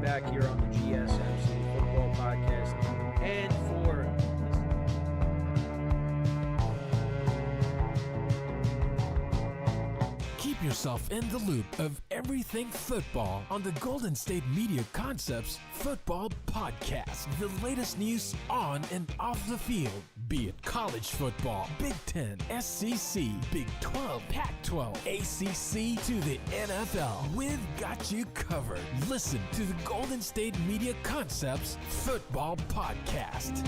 back here on the GSMC Football Podcast. And for keep yourself in the loop of everything football on the Golden State Media Concepts Football Podcast. The latest news on and off the field, be it college football, Big Ten, SEC, Big 12, Pac-12, ACC to the NFL. We've got you covered. Listen to the Golden State Media Concepts Football Podcast.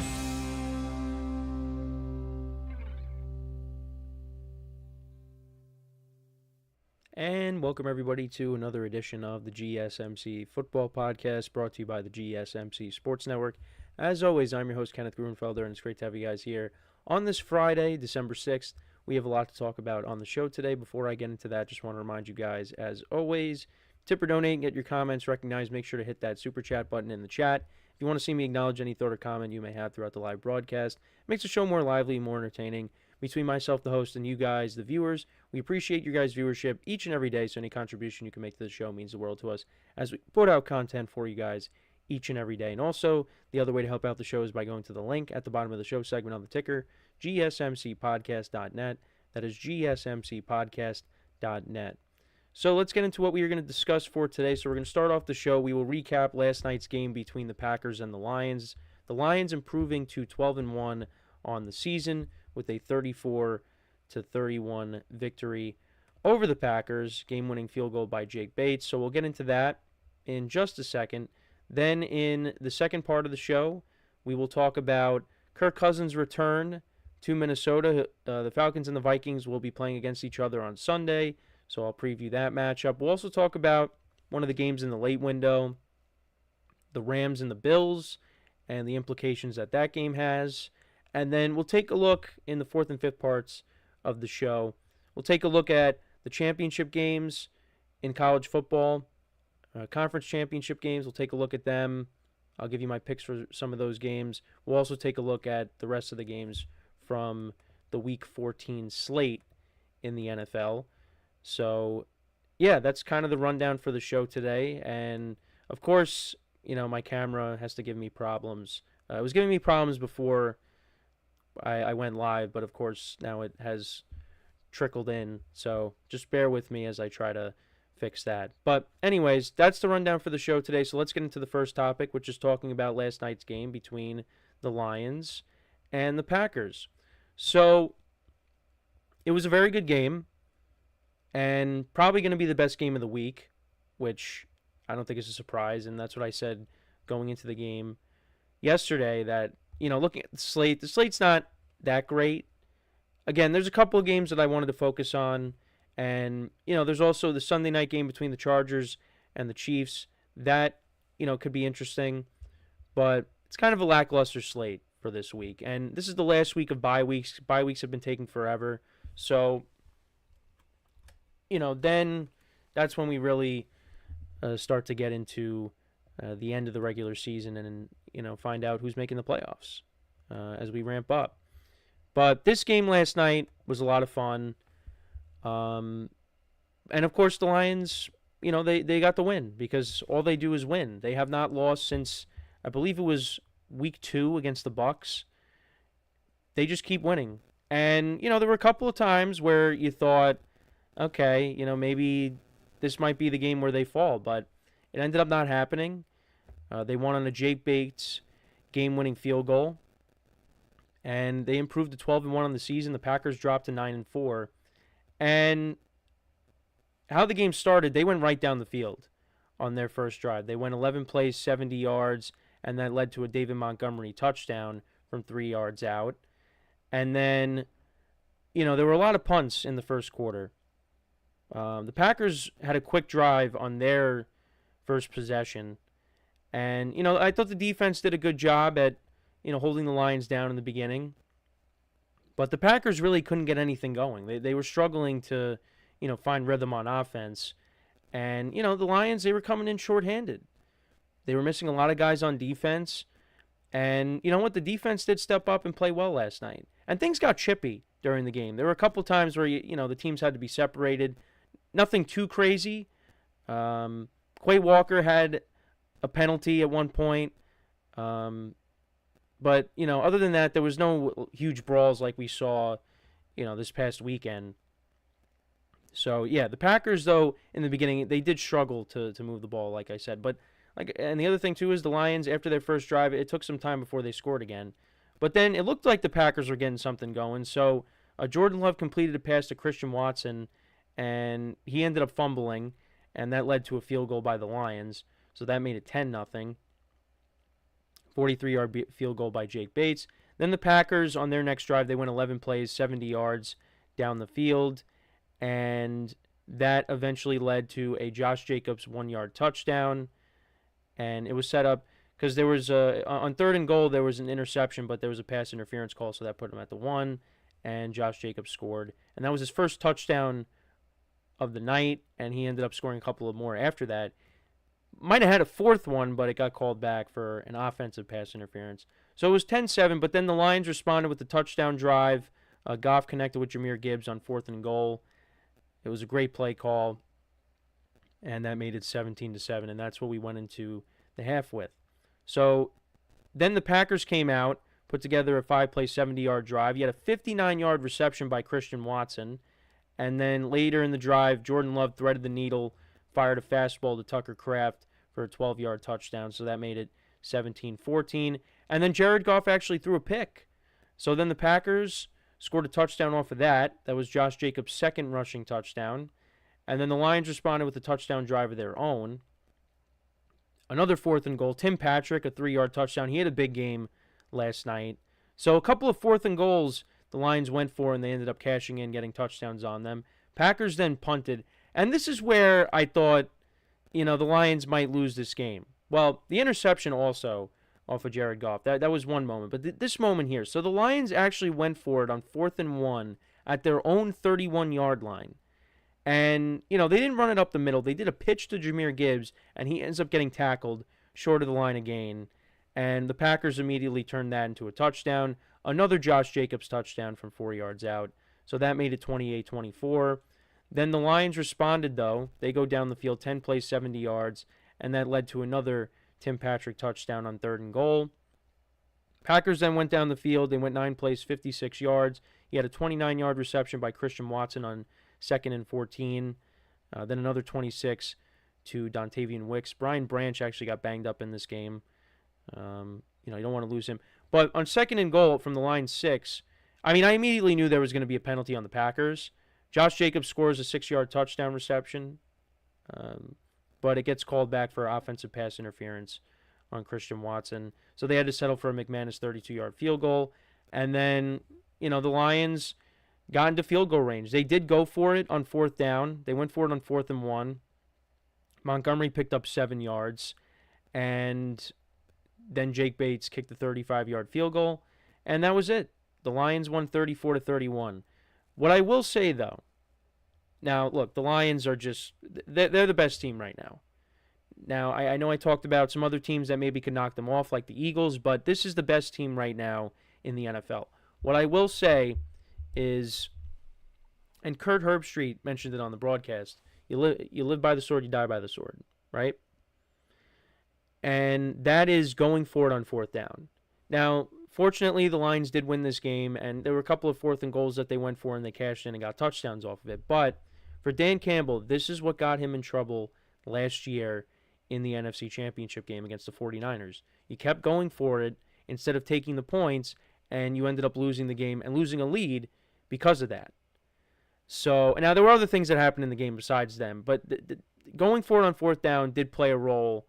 And welcome everybody to another edition of the GSMC Football Podcast, brought to you by the GSMC Sports Network. As always, I'm your host, Kenneth Gruenfelder, and it's great to have you guys here on this Friday, December 6th. We have a lot to talk about on the show today. Before I get into that, just want to remind you guys, as always, tip or donate, get your comments recognized. Make sure to hit that super chat button in the chat. If you want to see me acknowledge any thought or comment you may have throughout the live broadcast, it makes the show more lively, more entertaining. Between myself, the host, and you guys, the viewers, we appreciate your guys' viewership each and every day, so any contribution you can make to the show means the world to us as we put out content for you guys each and every day. And also, the other way to help out the show is by going to the link at the bottom of the show segment on the ticker, GSMCPodcast.net. That is GSMCPodcast.net. So let's get into what we are going to discuss for today. So we're going to start off the show. We will recap last night's game between the Packers and the Lions. The Lions improving to 12-1 on the season with a 34-31 victory over the Packers. Game-winning field goal by Jake Bates. So we'll get into that in just a second. Then in the second part of the show, we will talk about Kirk Cousins' return to Minnesota. The Falcons and the Vikings will be playing against each other on Sunday, so I'll preview that matchup. We'll also talk about one of the games in the late window, the Rams and the Bills, and the implications that that game has. And then we'll take a look in the fourth and fifth parts of the show. We'll take a look at the championship games in college football, conference championship games. We'll take a look at them. I'll give you my picks for some of those games. We'll also take a look at the rest of the games from the Week 14 slate in the NFL. So, yeah, that's kind of the rundown for the show today. And, of course, you know, my camera has to give me problems. It was giving me problems before I went live, but of course now it has trickled in, so just bear with me as I try to fix that. But anyways, that's the rundown for the show today, so let's get into the first topic, which is talking about last night's game between the Lions and the Packers. So it was a very good game, and probably going to be the best game of the week, which I don't think is a surprise, and that's what I said going into the game yesterday, that you know, looking at the slate's not that great. Again, there's a couple of games that I wanted to focus on. And, you know, there's also the Sunday night game between the Chargers and the Chiefs. That, you know, could be interesting. But it's kind of a lackluster slate for this week. And this is the last week of bye weeks. Bye weeks have been taking forever. So, you know, then that's when we really start to get into the end of the regular season and, you know, find out who's making the playoffs as we ramp up. But this game last night was a lot of fun. And, of course, the Lions, you know, they got the win because all they do is win. They have not lost since, I believe it was week 2 against the Bucs. They just keep winning. And, you know, there were a couple of times where you thought, okay, you know, maybe this might be the game where they fall. But it ended up not happening. They won on a Jake Bates game-winning field goal, and they improved to 12-1 on the season. The Packers dropped to 9-4, and how the game started, they went right down the field on their first drive. They went 11 plays, 70 yards, and that led to a David Montgomery touchdown from 3 yards out. And then, you know, there were a lot of punts in the first quarter. The Packers had a quick drive on their first possession. And, you know, I thought the defense did a good job at, you know, holding the Lions down in the beginning. But the Packers really couldn't get anything going. They were struggling to, you know, find rhythm on offense. And, you know, the Lions, they were coming in shorthanded. They were missing a lot of guys on defense. And, you know what? The defense did step up and play well last night. And things got chippy during the game. There were a couple times where, you know, the teams had to be separated. Nothing too crazy. Quay Walker had a penalty at one point. But, other than that, there was no huge brawls like we saw, this past weekend. So, yeah, the Packers, though, in the beginning, they did struggle to move the ball, like I said. But, and the other thing, too, is the Lions, after their first drive, it took some time before they scored again. But then it looked like the Packers were getting something going. So, Jordan Love completed a pass to Christian Watson, and he ended up fumbling, and that led to a field goal by the Lions. So that made it 10-0. 43-yard field goal by Jake Bates. Then the Packers, on their next drive, they went 11 plays, 70 yards down the field, and that eventually led to a Josh Jacobs 1-yard touchdown. And it was set up because there was on 3rd and goal, there was an interception, but there was a pass interference call, so that put him at the 1, and Josh Jacobs scored. And that was his first touchdown of the night, and he ended up scoring a couple of more after that. Might have had a 4th one, but it got called back for an offensive pass interference. So it was 10-7, but then the Lions responded with the touchdown drive. Goff connected with Jahmyr Gibbs on 4th and goal. It was a great play call, and that made it 17-7, and that's what we went into the half with. So then the Packers came out, put together a 5-play, 70-yard drive. You had a 59-yard reception by Christian Watson, and then later in the drive, Jordan Love threaded the needle, fired a fastball to Tucker Kraft for a 12-yard touchdown, so that made it 17-14. And then Jared Goff actually threw a pick. So then the Packers scored a touchdown off of that. That was Josh Jacobs' second rushing touchdown. And then the Lions responded with a touchdown drive of their own. Another 4th and goal. Tim Patrick, a 3-yard touchdown. He had a big game last night. So a couple of 4th and goals the Lions went for, and they ended up cashing in, getting touchdowns on them. Packers then punted. And this is where I thought, the Lions might lose this game. Well, the interception also off of Jared Goff. That was one moment. But this moment here. So the Lions actually went for it on 4th and 1 at their own 31-yard line. And, they didn't run it up the middle. They did a pitch to Jahmyr Gibbs, and he ends up getting tackled short of the line again. And the Packers immediately turned that into a touchdown. Another Josh Jacobs touchdown from 4 yards out. So that made it 28-24. Then the Lions responded, though. They go down the field, 10 plays, 70 yards, and that led to another Tim Patrick touchdown on 3rd and goal. Packers then went down the field. They went 9 plays, 56 yards. He had a 29-yard reception by Christian Watson on 2nd and 14. Then another 26 to Dontavian Wicks. Brian Branch actually got banged up in this game. You don't want to lose him. But on 2nd and goal from the line 6, I immediately knew there was going to be a penalty on the Packers. Josh Jacobs scores a 6-yard touchdown reception, but it gets called back for offensive pass interference on Christian Watson. So they had to settle for a McManus 32-yard field goal. And then, the Lions got into field goal range. They did go for it on 4th down. They went for it on 4th and 1. Montgomery picked up 7 yards. And then Jake Bates kicked the 35-yard field goal. And that was it. The Lions won 34-31. What I will say, though, now, look, the Lions are they're the best team right now. Now, I know I talked about some other teams that maybe could knock them off, like the Eagles, but this is the best team right now in the NFL. What I will say is, and Kurt Herbstreit mentioned it on the broadcast, you live by the sword, you die by the sword, right? And that is going for it on 4th down. Now, fortunately, the Lions did win this game, and there were a couple of 4th and goals that they went for, and they cashed in and got touchdowns off of it. But for Dan Campbell, this is what got him in trouble last year in the NFC Championship game against the 49ers. You kept going for it instead of taking the points, and you ended up losing the game and losing a lead because of that. So, now there were other things that happened in the game besides them, but going for it on 4th down did play a role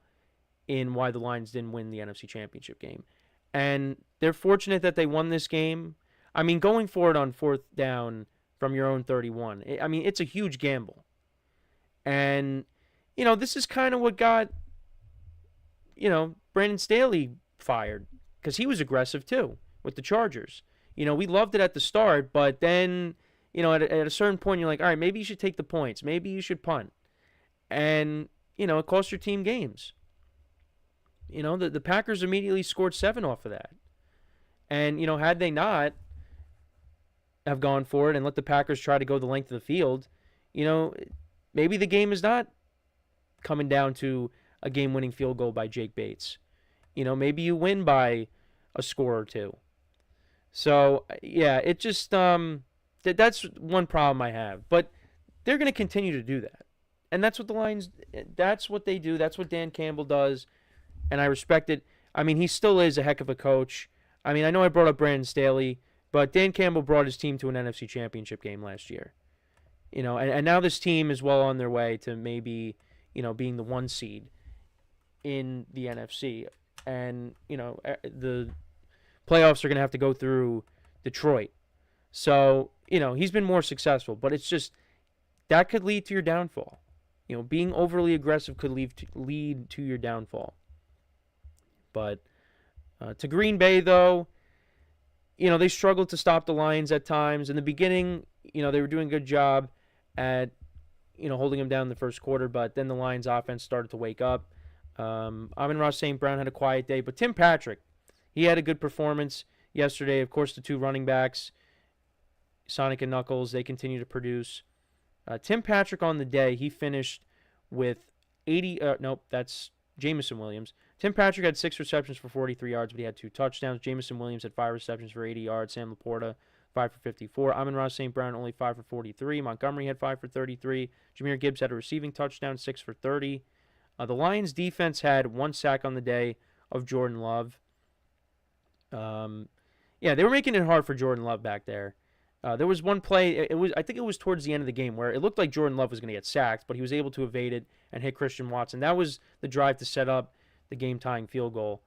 in why the Lions didn't win the NFC Championship game. And they're fortunate that they won this game. Going for it on 4th down from your own 31, it's a huge gamble. And, this is kind of what got, Brandon Staley fired, because he was aggressive too with the Chargers. We loved it at the start, but then, at a certain point, you're like, all right, maybe you should take the points. Maybe you should punt. And, it cost your team games. The Packers immediately scored 7 off of that. And, had they not have gone for it and let the Packers try to go the length of the field, maybe the game is not coming down to a game-winning field goal by Jake Bates. Maybe you win by a score or two. So, yeah, it just that's one problem I have. But they're going to continue to do that. And that's what the Lions, that's what they do. That's what Dan Campbell does. And I respect it. I mean, he still is a heck of a coach. I mean, I know I brought up Brandon Staley, but Dan Campbell brought his team to an NFC Championship game last year. And now this team is well on their way to maybe, being the 1 seed in the NFC. And, the playoffs are going to have to go through Detroit. So, he's been more successful. But it's just, that could lead to your downfall. Being overly aggressive could lead to your downfall. But to Green Bay, though, they struggled to stop the Lions at times. In the beginning, they were doing a good job at, holding them down in the first quarter. But then the Lions offense started to wake up. Amon-Ra St. Brown had a quiet day. But Tim Patrick, he had a good performance yesterday. Of course, the 2 running backs, Sonic and Knuckles, they continue to produce. Tim Patrick on the day, he finished with 80. That's Jamison Williams. Tim Patrick had 6 receptions for 43 yards, but he had 2 touchdowns. Jamison Williams had 5 receptions for 80 yards. Sam Laporta, 5 for 54. Amon-Ra St. Brown, only 5 for 43. Montgomery had 5 for 33. Jahmyr Gibbs had a receiving touchdown, 6 for 30. The Lions' defense had 1 sack on the day of Jordan Love. They were making it hard for Jordan Love back there. There was one play, I think it was towards the end of the game, where it looked like Jordan Love was going to get sacked, but he was able to evade it and hit Christian Watson. That was the drive to set up the game-tying field goal.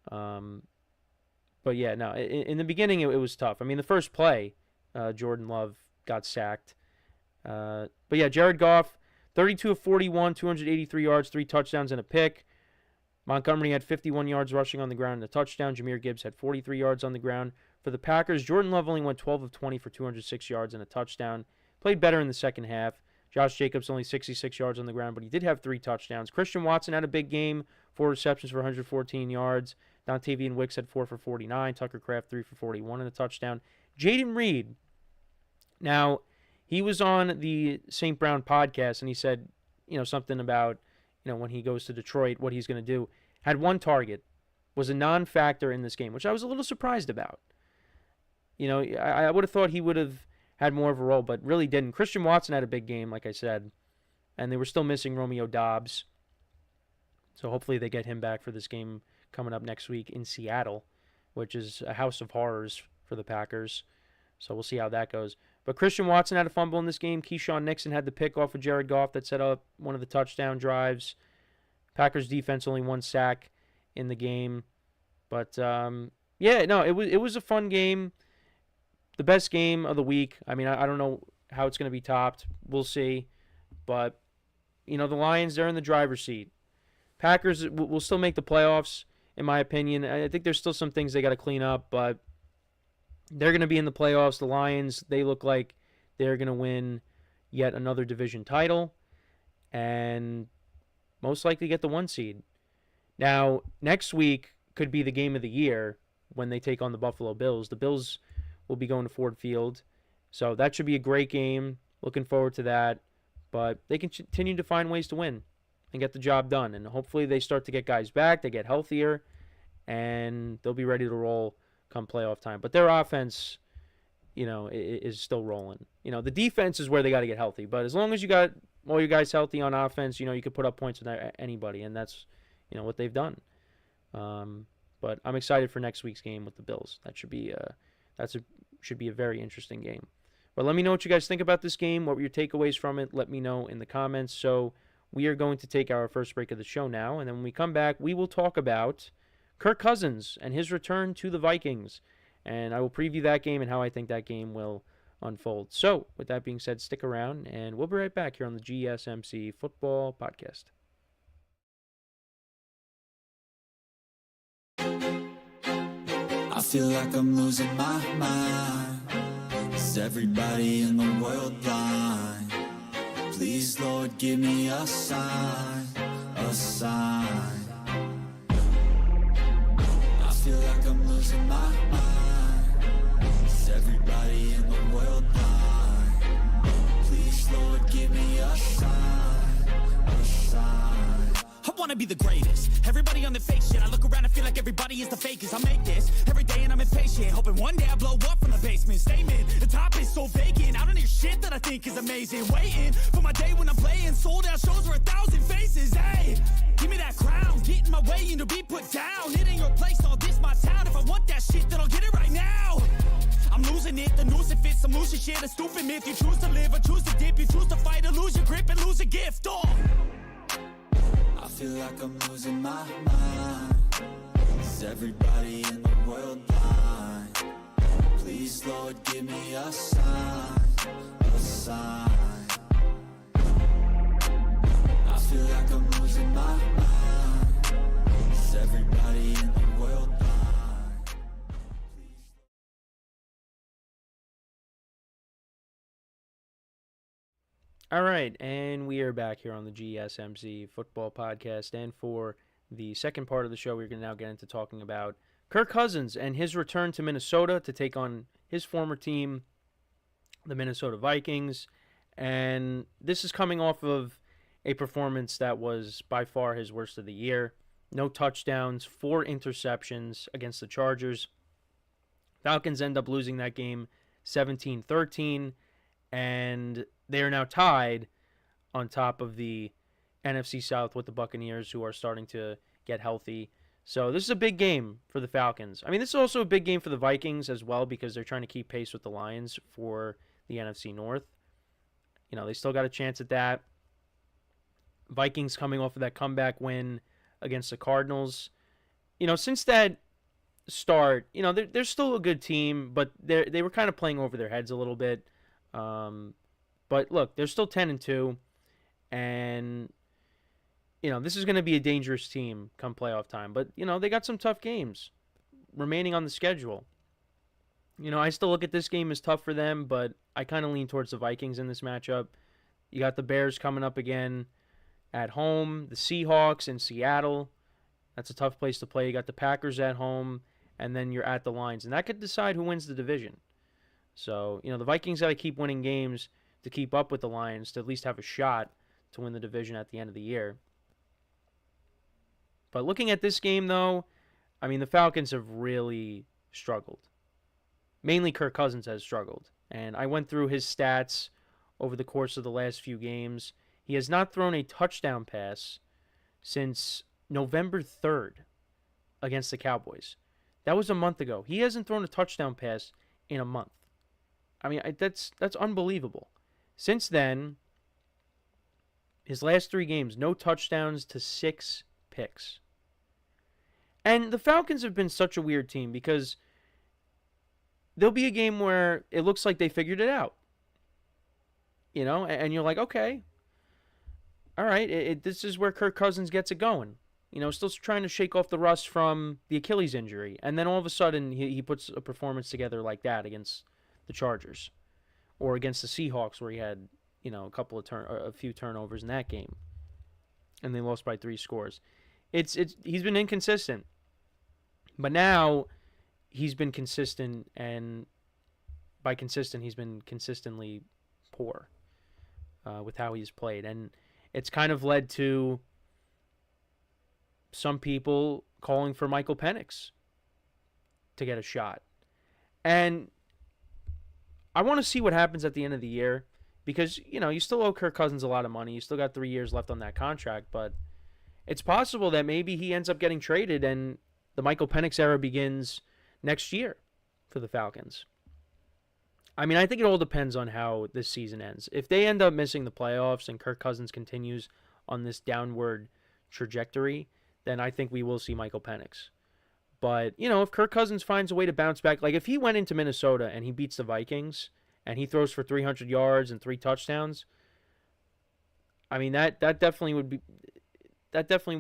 But yeah, no, in the beginning it was tough. I mean, the first play, Jordan Love got sacked. But yeah, Jared Goff, 32 of 41, 283 yards, 3 touchdowns and a pick. Montgomery had 51 yards rushing on the ground and a touchdown. Jahmyr Gibbs had 43 yards on the ground. For the Packers, Jordan Love only went 12 of 20 for 206 yards and a touchdown. Played better in the second half. Josh Jacobs only 66 yards on the ground, but he did have 3 touchdowns. Christian Watson had a big game, 4 receptions for 114 yards. Dontavian Wicks had 4 for 49. Tucker Kraft 3 for 41 and a touchdown. Jaden Reed, now, he was on the St. Brown podcast, and he said, something about, when he goes to Detroit, what he's going to do. Had 1 target, was a non-factor in this game, which I was a little surprised about. I would have thought he would have had more of a role, but really didn't. Christian Watson had a big game, like I said, and they were still missing Romeo Doubs. So hopefully they get him back for this game coming up next week in Seattle, which is a house of horrors for the Packers. So we'll see how that goes. But Christian Watson had a fumble in this game. Keyshawn Nixon had the pick off of Jared Goff that set up one of the touchdown drives. Packers defense only 1 sack in the game. But, it was a fun game. The best game of the week. I mean, I don't know how it's going to be topped. We'll see. But, the Lions, they're in the driver's seat. Packers will still make the playoffs, in my opinion. I think there's still some things they got to clean up, but they're going to be in the playoffs. The Lions, they look like they're going to win yet another division title and most likely get the 1 seed. Now, next week could be the game of the year when they take on the Buffalo Bills. The Bills will be going to Ford Field, so that should be a great game. Looking forward to that. But they can continue to find ways to win and get the job done. And hopefully they start to get guys back, they get healthier, and they'll be ready to roll come playoff time. But their offense, is still rolling. The defense is where they got to get healthy. But as long as you got all your guys healthy on offense, you could put up points with anybody, and that's, what they've done. But I'm excited for next week's game with the Bills. That should be a very interesting game. But let me know what you guys think about this game. What were your takeaways from it? Let me know in the comments. So we are going to take our first break of the show now, and then when we come back, we will talk about Kirk Cousins and his return to the Vikings. And I will preview that game and how I think that game will unfold. So, with that being said, stick around, and we'll be right back here on the GSMC Football Podcast. I feel like I'm losing my mind. Is everybody in the world blind? Please, Lord, give me a sign, a sign. I feel like I'm losing my mind. Is everybody in the world blind? Please, Lord, give me a sign, a sign. wanna be the greatest. Everybody on the fake shit. I look around and feel like everybody is the fakest. I make this every day and I'm impatient, hoping one day I blow up from the basement. Statement, the top is so vacant. I don't hear shit that I think is amazing. Waiting for my day when I'm playing sold out shows for 1,000 faces. Hey, give me that crown, get in my way and to be put down. It ain't your place, all this my town. If I want that shit, then I'll get it right now. I'm losing it, the noose it fits, I'm losing shit, a stupid myth. You choose to live or choose to dip, you choose to fight or lose your grip and lose a gift. Oh. I feel like I'm losing my mind. Is everybody in the world blind? Please, Lord, give me a sign, a sign. I feel like I'm losing my mind. Is everybody in the world blind? All right, and we are back here on the GSMC Football Podcast, and for the second part of the show, we're going to now get into talking about Kirk Cousins and his return to Minnesota to take on his former team, the Minnesota Vikings, and this is coming off of a performance that was by far his worst of the year. No touchdowns, 4 interceptions against the Chargers. Falcons end up losing that game 17-13, and they are now tied on top of the NFC South with the Buccaneers, who are starting to get healthy. So this is a big game for the Falcons. I mean, this is also a big game for the Vikings as well, because they're trying to keep pace with the Lions for the NFC North. You know, they still got a chance at that. Vikings coming off of that comeback win against the Cardinals. You know, since that start, you know, they're still a good team, but they were kind of playing over their heads a little bit. But look, they're still 10-2, and you know, this is going to be a dangerous team come playoff time. But you know, they got some tough games remaining on the schedule. You know, I still look at this game as tough for them, but I kind of lean towards the Vikings in this matchup. You got the Bears coming up again at home, the Seahawks in Seattle. That's a tough place to play. You got the Packers at home, and then you're at the Lions, and that could decide who wins the division. So, you know, the Vikings got to keep winning games to keep up with the Lions, to at least have a shot to win the division at the end of the year. But looking at this game, though, I mean, the Falcons have really struggled. Mainly Kirk Cousins has struggled. And I went through his stats over the course of the last few games. He has not thrown a touchdown pass since November 3rd against the Cowboys. That was a month ago. He hasn't thrown a touchdown pass in a month. I mean, that's unbelievable. Since then, his last 3 games, no touchdowns to 6 picks. And the Falcons have been such a weird team, because there'll be a game where it looks like they figured it out. You know, and you're like, okay, all right, this is where Kirk Cousins gets it going. You know, still trying to shake off the rust from the Achilles injury. And then all of a sudden, he puts a performance together like that against the Chargers, or against the Seahawks, where he had, you know, a few turnovers in that game, and they lost by 3 scores. He's been inconsistent, but now he's been consistent, and by consistent, he's been consistently poor with how he's played, and it's kind of led to some people calling for Michael Penix to get a shot, and I want to see what happens at the end of the year, because, you know, you still owe Kirk Cousins a lot of money. You still got 3 years left on that contract, but it's possible that maybe he ends up getting traded and the Michael Penix era begins next year for the Falcons. I mean, I think it all depends on how this season ends. If they end up missing the playoffs and Kirk Cousins continues on this downward trajectory, then I think we will see Michael Penix. But, you know, if Kirk Cousins finds a way to bounce back, like if he went into Minnesota and he beats the Vikings and he throws for 300 yards and 3 touchdowns, I mean, that definitely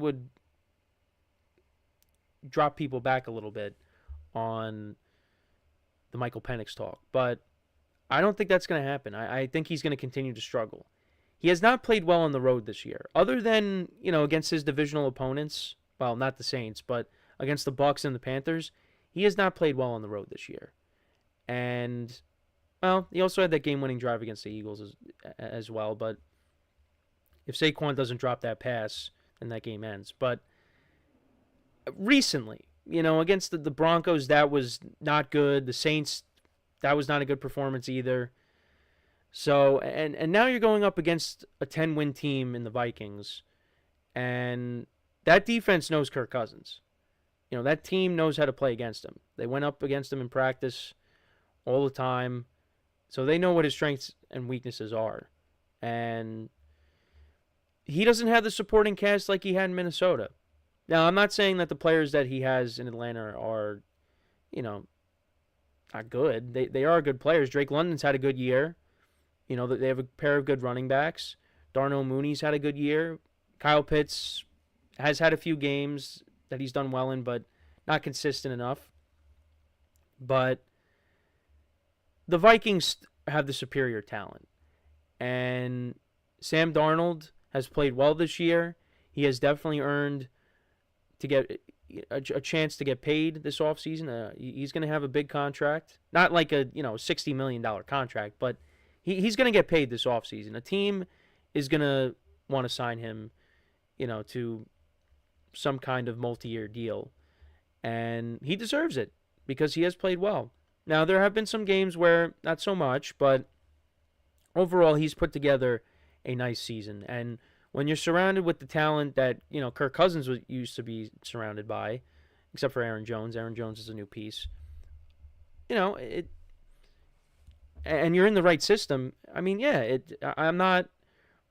would drop people back a little bit on the Michael Penix talk. But I don't think that's going to happen. I think he's going to continue to struggle. He has not played well on the road this year, other than, you know, against his divisional opponents. Well, not the Saints, but against the Bucs and the Panthers. He has not played well on the road this year. And, well, he also had that game-winning drive against the Eagles as well. But if Saquon doesn't drop that pass, and that game ends. But recently, against the Broncos, that was not good. The Saints, that was not a good performance either. So, and now you're going up against a 10-win team in the Vikings, and that defense knows Kirk Cousins. That team knows how to play against him. They went up against him in practice all the time, so they know what his strengths and weaknesses are. And he doesn't have the supporting cast like he had in Minnesota. Now, I'm not saying that the players that he has in Atlanta are, not good. They are good players. Drake London's had a good year. They have a pair of good running backs. Darnell Mooney's had a good year. Kyle Pitts has had a few games that he's done well in, but not consistent enough. But the Vikings have the superior talent. And Sam Darnold has played well this year. He has definitely earned to get a chance to get paid this offseason. He's going to have a big contract. Not like a $60 million contract, but he's going to get paid this offseason. A team is going to want to sign him, to some kind of multi-year deal. And he deserves it because he has played well. Now, there have been some games where not so much, but overall he's put together a nice season. And when you're surrounded with the talent that, Kirk Cousins used to be surrounded by, except for Aaron Jones. Aaron Jones is a new piece. And you're in the right system. I mean, I'm not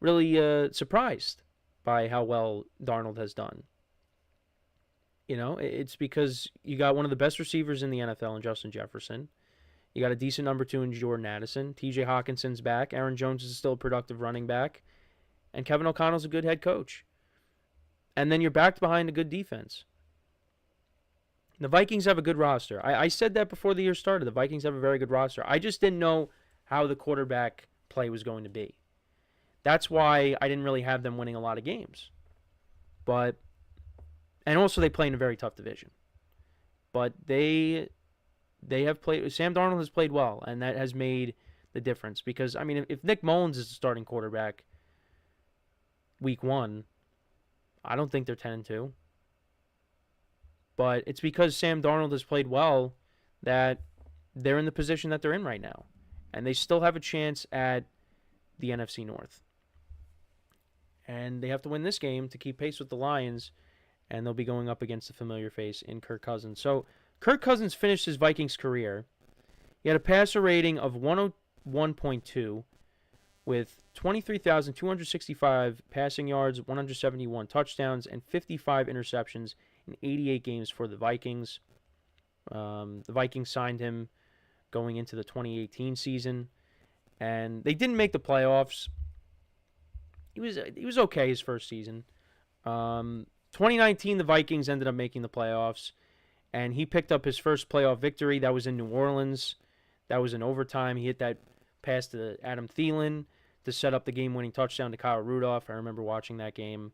really surprised by how well Darnold has done. It's because you got one of the best receivers in the NFL in Justin Jefferson. You got a decent number 2 in Jordan Addison. TJ Hawkinson's back. Aaron Jones is still a productive running back. And Kevin O'Connell's a good head coach. And then you're backed behind a good defense. The Vikings have a good roster. I said that before the year started. The Vikings have a very good roster. I just didn't know how the quarterback play was going to be. That's why I didn't really have them winning a lot of games. And also they play in a very tough division. But they have played. Sam Darnold has played well, and that has made the difference. Because, if Nick Mullins is the starting quarterback week 1, I don't think they're 10-2. But it's because Sam Darnold has played well that they're in the position that they're in right now. And they still have a chance at the NFC North. And they have to win this game to keep pace with the Lions, and they'll be going up against a familiar face in Kirk Cousins. So Kirk Cousins finished his Vikings career. He had a passer rating of 101.2 with 23,265 passing yards, 171 touchdowns, and 55 interceptions in 88 games for the Vikings. The Vikings signed him going into the 2018 season, and they didn't make the playoffs. He was okay his first season. 2019, the Vikings ended up making the playoffs, and he picked up his first playoff victory. That was in New Orleans. That was in overtime. He hit that pass to Adam Thielen to set up the game-winning touchdown to Kyle Rudolph. I remember watching that game.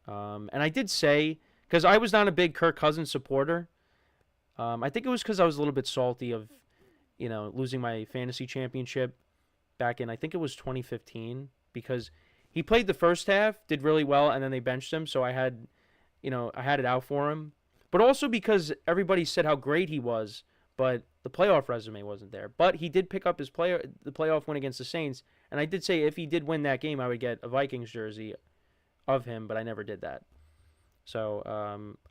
And I did say, because I was not a big Kirk Cousins supporter, I think it was because I was a little bit salty of, losing my fantasy championship back in, I think it was 2015, because he played the first half, did really well, and then they benched him, so I had it out for him. But also because everybody said how great he was, but the playoff resume wasn't there. But he did pick up the playoff win against the Saints, and I did say if he did win that game, I would get a Vikings jersey of him, but I never did that. So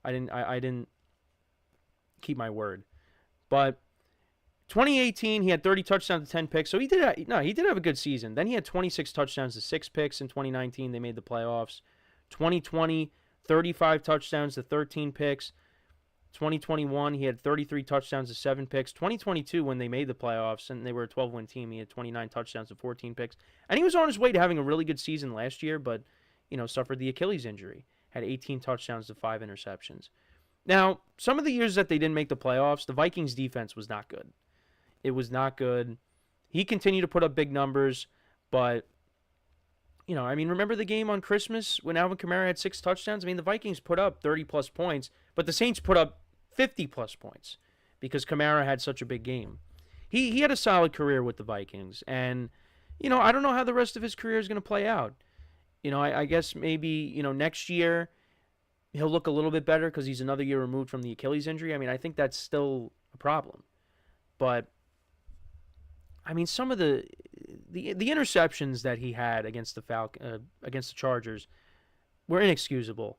I didn't keep my word. But 2018, he had 30 touchdowns to 10 picks, so he did have a good season. Then he had 26 touchdowns to 6 picks in 2019. They made the playoffs. 2020, 35 touchdowns to 13 picks. 2021, he had 33 touchdowns to 7 picks. 2022, when they made the playoffs and they were a 12-win team, he had 29 touchdowns to 14 picks. And he was on his way to having a really good season last year, but suffered the Achilles injury. Had 18 touchdowns to 5 interceptions. Now, some of the years that they didn't make the playoffs, the Vikings defense was not good. It was not good. He continued to put up big numbers, but remember the game on Christmas when Alvin Kamara had 6 touchdowns? The Vikings put up 30-plus points, but the Saints put up 50-plus points because Kamara had such a big game. He had a solid career with the Vikings, and, I don't know how the rest of his career is going to play out. I guess maybe, next year he'll look a little bit better because he's another year removed from the Achilles injury. I mean, I think that's still a problem. But, I mean, some of the interceptions that he had against against the Chargers were inexcusable.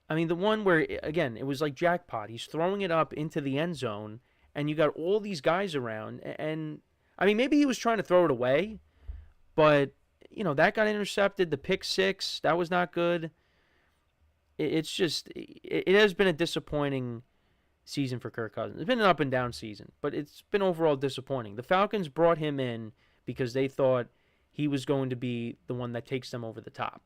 I mean, the one where, again, it was like jackpot. He's throwing it up into the end zone, and you got all these guys around. And, I mean, maybe he was trying to throw it away, but, that got intercepted. The pick six, that was not good. It's just, it has been a disappointing season for Kirk Cousins. It's been an up and down season, but it's been overall disappointing. The Falcons brought him in because they thought he was going to be the one that takes them over the top,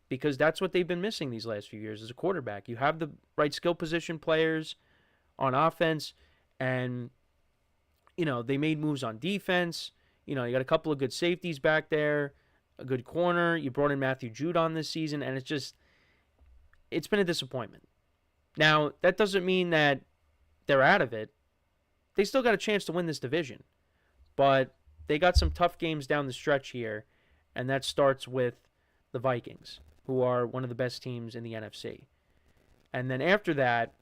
because that's what they've been missing these last few years as a quarterback. You have the right skill position players on offense, and, they made moves on defense. You got a couple of good safeties back there, a good corner. You brought in Matthew Judon this season, and it's been a disappointment. Now, that doesn't mean that they're out of it. They still got a chance to win this division, but they got some tough games down the stretch here, and that starts with the Vikings, who are one of the best teams in the NFC. And then after that,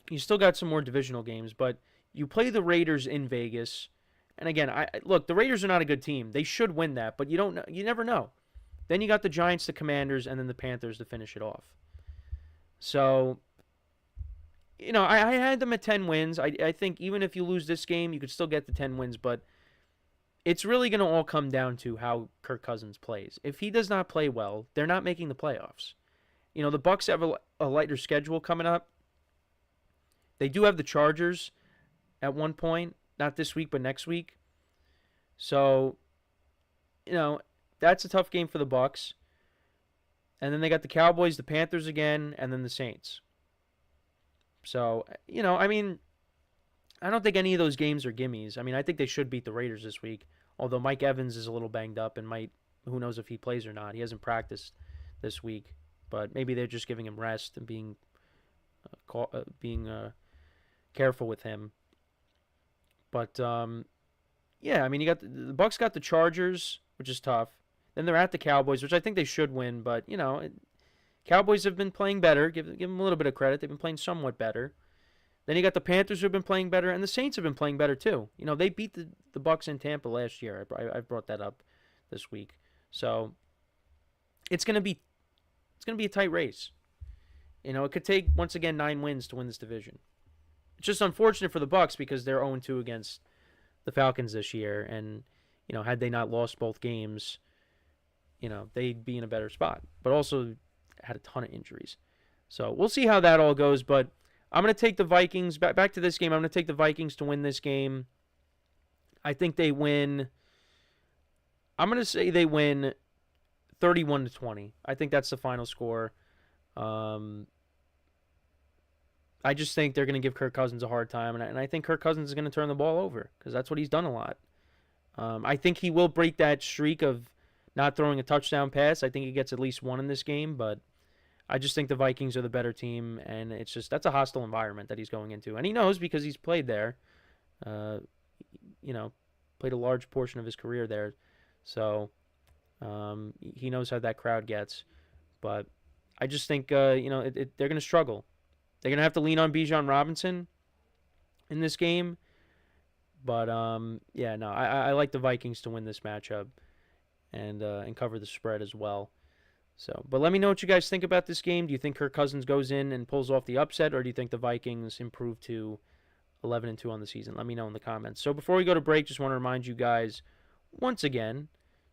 you still got some more divisional games, but you play the Raiders in Vegas. And again, look, the Raiders are not a good team. They should win that, but you never know. Then you got the Giants, the Commanders, and then the Panthers to finish it off. So, I had them at 10 wins. I think even if you lose this game, you could still get the 10 wins, but it's really going to all come down to how Kirk Cousins plays. If he does not play well, they're not making the playoffs. The Bucs have a lighter schedule coming up. They do have the Chargers at one point, not this week, but next week. So, that's a tough game for the Bucs. And then they got the Cowboys, the Panthers again, and then the Saints. So, I mean, I don't think any of those games are gimmies. I mean, I think they should beat the Raiders this week, although Mike Evans is a little banged up and who knows if he plays or not. He hasn't practiced this week, but maybe they're just giving him rest and being careful with him. But, yeah, I mean, the Bucs got the Chargers, which is tough. Then they're at the Cowboys, which I think they should win, but, Cowboys have been playing better. Give them a little bit of credit. They've been playing somewhat better. Then you got the Panthers who have been playing better, and the Saints have been playing better too. They beat the Bucs in Tampa last year. I brought that up this week. So it's gonna be a tight race. It could take once again 9 wins to win this division. It's just unfortunate for the Bucs because they're 0-2 against the Falcons this year, and had they not lost both games, they'd be in a better spot. But also had a ton of injuries. So we'll see how that all goes, but I'm going to take the Vikings. Back to this game, I'm going to take the Vikings to win this game. I think they win. I'm going to say they win 31-20. I think that's the final score. I just think they're going to give Kirk Cousins a hard time, and I think Kirk Cousins is going to turn the ball over because that's what he's done a lot. I think he will break that streak of not throwing a touchdown pass. I think he gets at least one in this game, but I just think the Vikings are the better team, and that's a hostile environment that he's going into. And he knows because he's played there, played a large portion of his career there. So he knows how that crowd gets. But I just think, they're going to struggle. They're going to have to lean on Bijan Robinson in this game. But, I like the Vikings to win this matchup and cover the spread as well. So, but let me know what you guys think about this game. Do you think Kirk Cousins goes in and pulls off the upset, or do you think the Vikings improve to 11-2 on the season? Let me know in the comments. So before we go to break, just want to remind you guys once again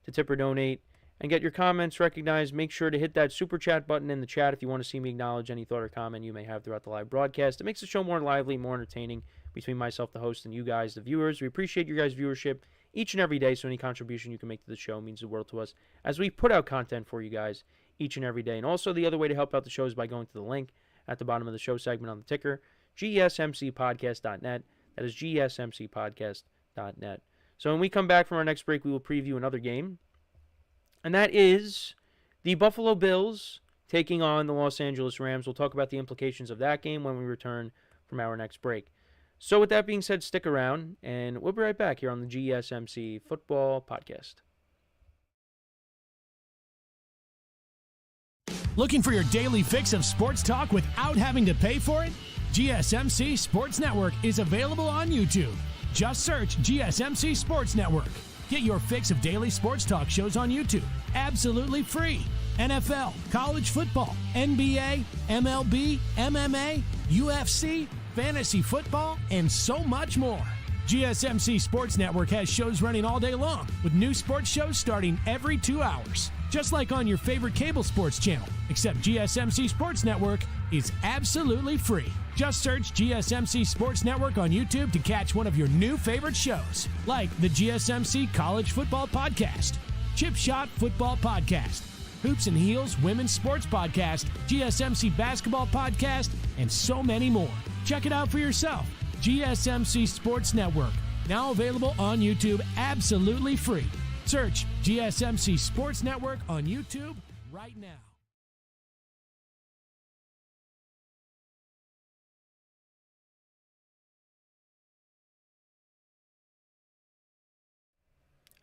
to tip or donate and get your comments recognized. Make sure to hit that super chat button in the chat if you want to see me acknowledge any thought or comment you may have throughout the live broadcast. It makes the show more lively, more entertaining between myself, the host, and you guys, the viewers. We appreciate your guys' viewership each and every day, so any contribution you can make to the show means the world to us as we put out content for you guys each and every day. And also the other way to help out the show is by going to the link at the bottom of the show segment on the ticker, GSMCPodcast.net. That is GSMCPodcast.net. So when we come back from our next break, we will preview another game, and that is the Buffalo Bills taking on the Los Angeles Rams. We'll talk about the implications of that game when we return from our next break. So with that being said, stick around, and we'll be right back here on the GSMC Football Podcast. Looking for your daily fix of sports talk without having to pay for it? GSMC Sports Network is available on YouTube. Just search GSMC Sports Network. Get your fix of daily sports talk shows on YouTube, absolutely free. NFL, college football, NBA, MLB, MMA, UFC, fantasy football, and so much more. GSMC Sports Network has shows running all day long, with new sports shows starting every 2 hours. Just like on your favorite cable sports channel, except GSMC Sports Network is absolutely free. Just search GSMC Sports Network on YouTube to catch one of your new favorite shows, like the GSMC College Football Podcast, Chip Shot Football Podcast, Hoops and Heels Women's Sports Podcast, GSMC Basketball Podcast, and so many more. Check it out for yourself. GSMC Sports Network, now available on YouTube absolutely free. Search GSMC Sports Network on YouTube right now.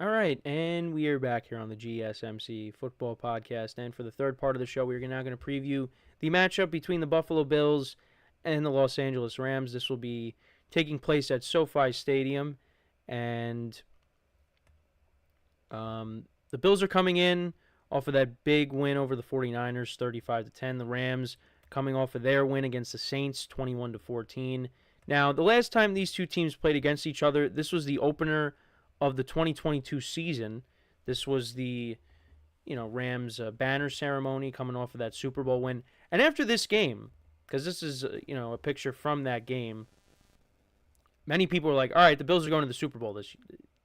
All right, and we are back here on the GSMC Football Podcast. And for the third part of the show, we're now going to preview the matchup between the Buffalo Bills and the Los Angeles Rams. This will be taking place at SoFi Stadium, and the Bills are coming in off of that big win over the 49ers, 35-10. The Rams coming off of their win against the Saints, 21-14. Now, the last time these two teams played against each other, this was the opener of the 2022 season. This was the Rams banner ceremony coming off of that Super Bowl win. And after this game, because this is a picture from that game, many people were like, all right, the Bills are going to the Super Bowl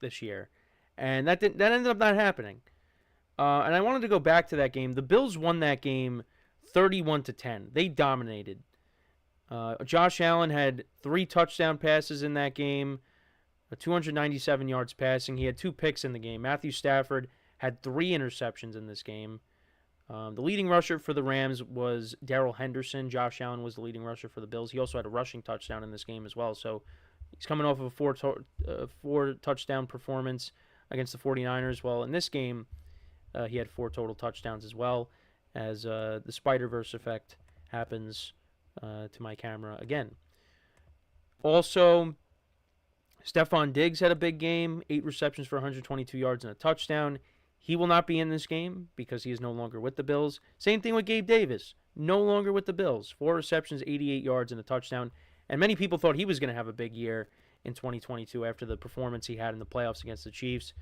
this year. And that ended up not happening. And I wanted to go back to that game. The Bills won that game 31-10. They dominated. Josh Allen had 3 touchdown passes in that game, 297 yards passing. He had 2 picks in the game. Matthew Stafford had 3 interceptions in this game. The leading rusher for the Rams was Darrell Henderson. Josh Allen was the leading rusher for the Bills. He also had a rushing touchdown in this game as well. So he's coming off of a 4 touchdown performance against the 49ers. Well, in this game, he had 4 total touchdowns as well, as the Spider-Verse effect happens to my camera again. Also, Stephon Diggs had a big game, 8 receptions for 122 yards and a touchdown. He will not be in this game because he is no longer with the Bills. Same thing with Gabe Davis, no longer with the Bills. 4 receptions, 88 yards and a touchdown. And many people thought he was going to have a big year in 2022 after the performance he had in the playoffs against the Chiefs.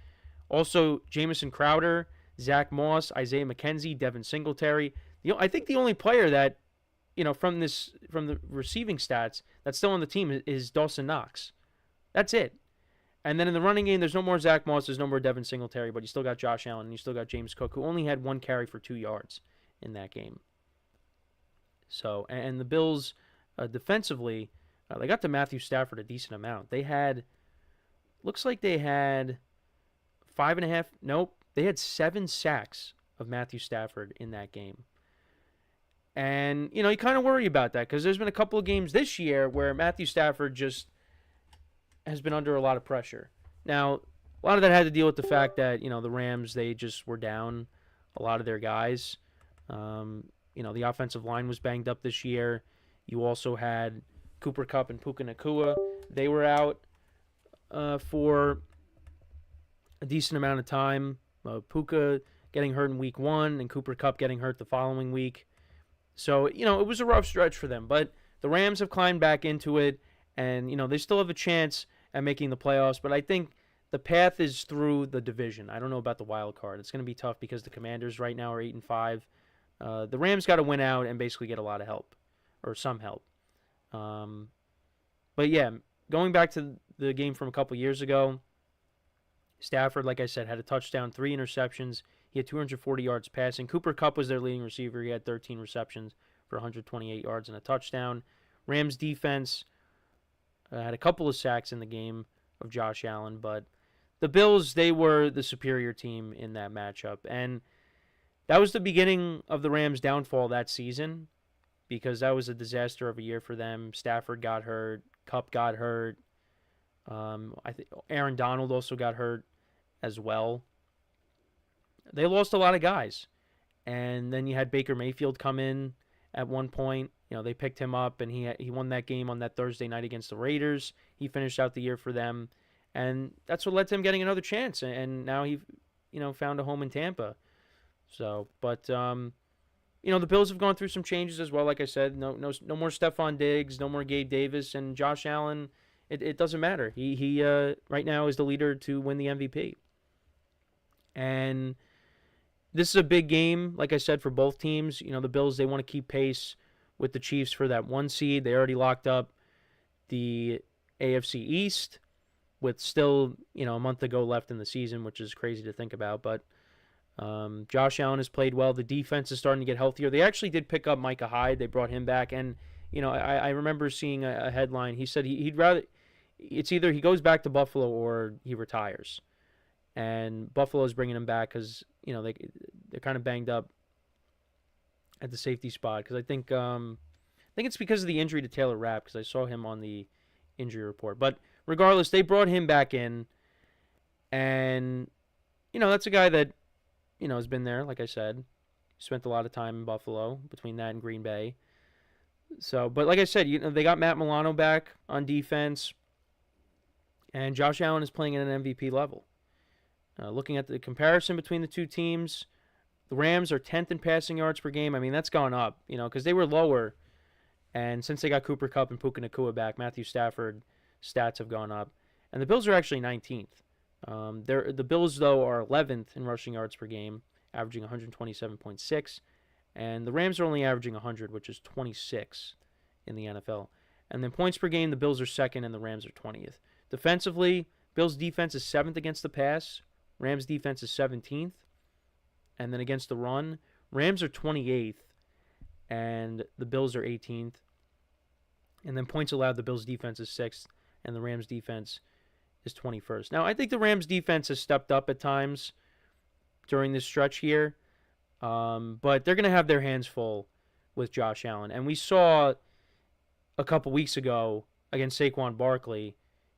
Also, Jamison Crowder, Zach Moss, Isaiah McKenzie, Devin Singletary. I think the only player that, from the receiving stats that's still on the team is Dawson Knox. That's it. And then in the running game, there's no more Zach Moss, there's no more Devin Singletary, but you still got Josh Allen and you still got James Cook, who only had 1 carry for 2 yards in that game. So, and the Bills defensively, they got to Matthew Stafford a decent amount. They had 7 sacks of Matthew Stafford in that game. And, you kind of worry about that because there's been a couple of games this year where Matthew Stafford just has been under a lot of pressure. Now, a lot of that had to deal with the fact that, the Rams, they just were down a lot of their guys. The offensive line was banged up this year. You also had Cooper Kupp and Puka Nacua. They were out for a decent amount of time. Puka getting hurt in week 1 and Cooper Kupp getting hurt the following week. So, it was a rough stretch for them. But the Rams have climbed back into it, and, they still have a chance at making the playoffs. But I think the path is through the division. I don't know about the wild card. It's going to be tough because the Commanders right now are 8-5. The Rams got to win out and basically get a lot of help, or some help. But, yeah, going back to the game from a couple years ago, Stafford, like I said, had a touchdown, 3 interceptions. He had 240 yards passing. Cooper Kupp was their leading receiver. He had 13 receptions for 128 yards and a touchdown. Rams defense had a couple of sacks in the game of Josh Allen, but the Bills, they were the superior team in that matchup. And that was the beginning of the Rams' downfall that season because that was a disaster of a year for them. Stafford got hurt. Kupp got hurt. I think Aaron Donald also got hurt as well. They lost a lot of guys. And then you had Baker Mayfield come in at one point. They picked him up, and he won that game on that Thursday night against the Raiders. He finished out the year for them, and that's what led to him getting another chance. And now he, found a home in Tampa. So, but the Bills have gone through some changes as well. Like I said, no more Stephon Diggs, no more Gabe Davis, and Josh Allen. It doesn't matter. He right now is the leader to win the MVP. And this is a big game, like I said, for both teams. The Bills, they want to keep pace with the Chiefs for that 1 seed. They already locked up the AFC East with still, a month to go left in the season, which is crazy to think about. But Josh Allen has played well. The defense is starting to get healthier. They actually did pick up Micah Hyde. They brought him back. And, I remember seeing a headline. He said he'd rather, it's either he goes back to Buffalo or he retires. And Buffalo's bringing him back because, they're kind of banged up at the safety spot. Because I think it's because of the injury to Taylor Rapp, because I saw him on the injury report. But regardless, they brought him back in. And, that's a guy that, has been there, like I said. Spent a lot of time in Buffalo between that and Green Bay. So, but like I said, they got Matt Milano back on defense. And Josh Allen is playing at an MVP level. Looking at the comparison between the two teams, the Rams are 10th in passing yards per game. I mean, that's gone up, because they were lower. And since they got Cooper Kupp and Puka Nacua back, Matthew Stafford stats have gone up. And the Bills are actually 19th. The Bills, though, are 11th in rushing yards per game, averaging 127.6. And the Rams are only averaging 100, which is 26 in the NFL. And then points per game, the Bills are second and the Rams are 20th. Defensively, Bills' defense is 7th against the pass. Rams' defense is 17th. And then against the run, Rams are 28th and the Bills are 18th. And then points allowed, the Bills' defense is 6th and the Rams' defense is 21st. Now, I think the Rams' defense has stepped up at times during this stretch here. But they're going to have their hands full with Josh Allen. And we saw a couple weeks ago against Saquon Barkley,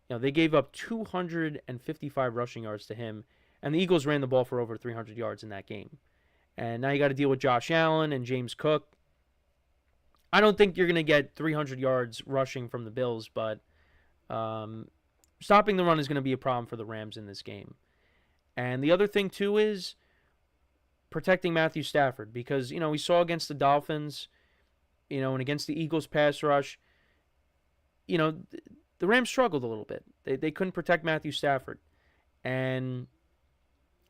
they gave up 255 rushing yards to him. And the Eagles ran the ball for over 300 yards in that game. And now you got to deal with Josh Allen and James Cook. I don't think you're going to get 300 yards rushing from the Bills, but stopping the run is going to be a problem for the Rams in this game. And the other thing, too, is protecting Matthew Stafford. Because, we saw against the Dolphins, and against the Eagles pass rush, the Rams struggled a little bit. They couldn't protect Matthew Stafford. And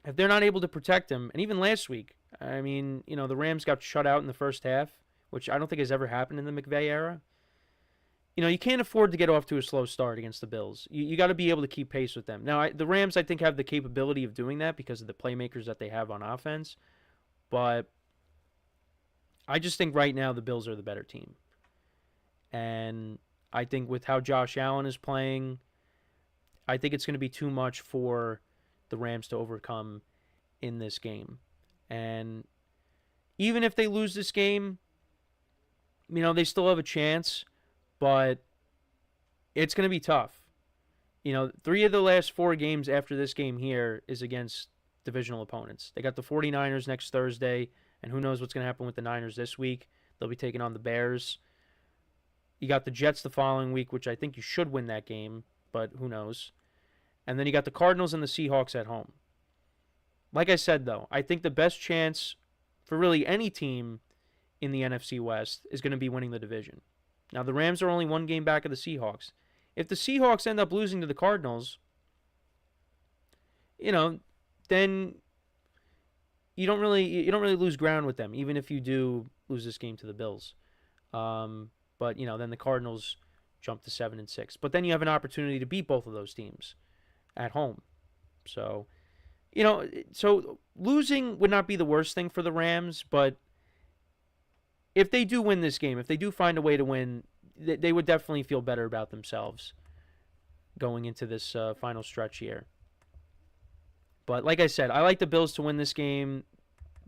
if they're not able to protect him, and even last week, I mean, the Rams got shut out in the first half, which I don't think has ever happened in the McVay era. You can't afford to get off to a slow start against the Bills. You got to be able to keep pace with them. Now, the Rams, I think, have the capability of doing that because of the playmakers that they have on offense. But I just think right now the Bills are the better team. And I think with how Josh Allen is playing, I think it's going to be too much for the Rams to overcome in this game. And even if they lose this game, they still have a chance, but it's going to be tough. 3 of the last 4 games after this game here is against divisional opponents. They got the 49ers next Thursday, and who knows what's going to happen with the Niners this week. They'll be taking on the Bears. You got the Jets the following week, which I think you should win that game, but who knows. And then you got the Cardinals and the Seahawks at home. Like I said, though, I think the best chance for really any team in the NFC West is going to be winning the division. Now, the Rams are only 1 game back of the Seahawks. If the Seahawks end up losing to the Cardinals, then you don't really lose ground with them, even if you do lose this game to the Bills. But then the Cardinals jump to 7-6. But then you have an opportunity to beat both of those teams at home. So, so losing would not be the worst thing for the Rams, but if they do win this game, if they do find a way to win, they would definitely feel better about themselves going into this final stretch here. But like I said, I like the Bills to win this game.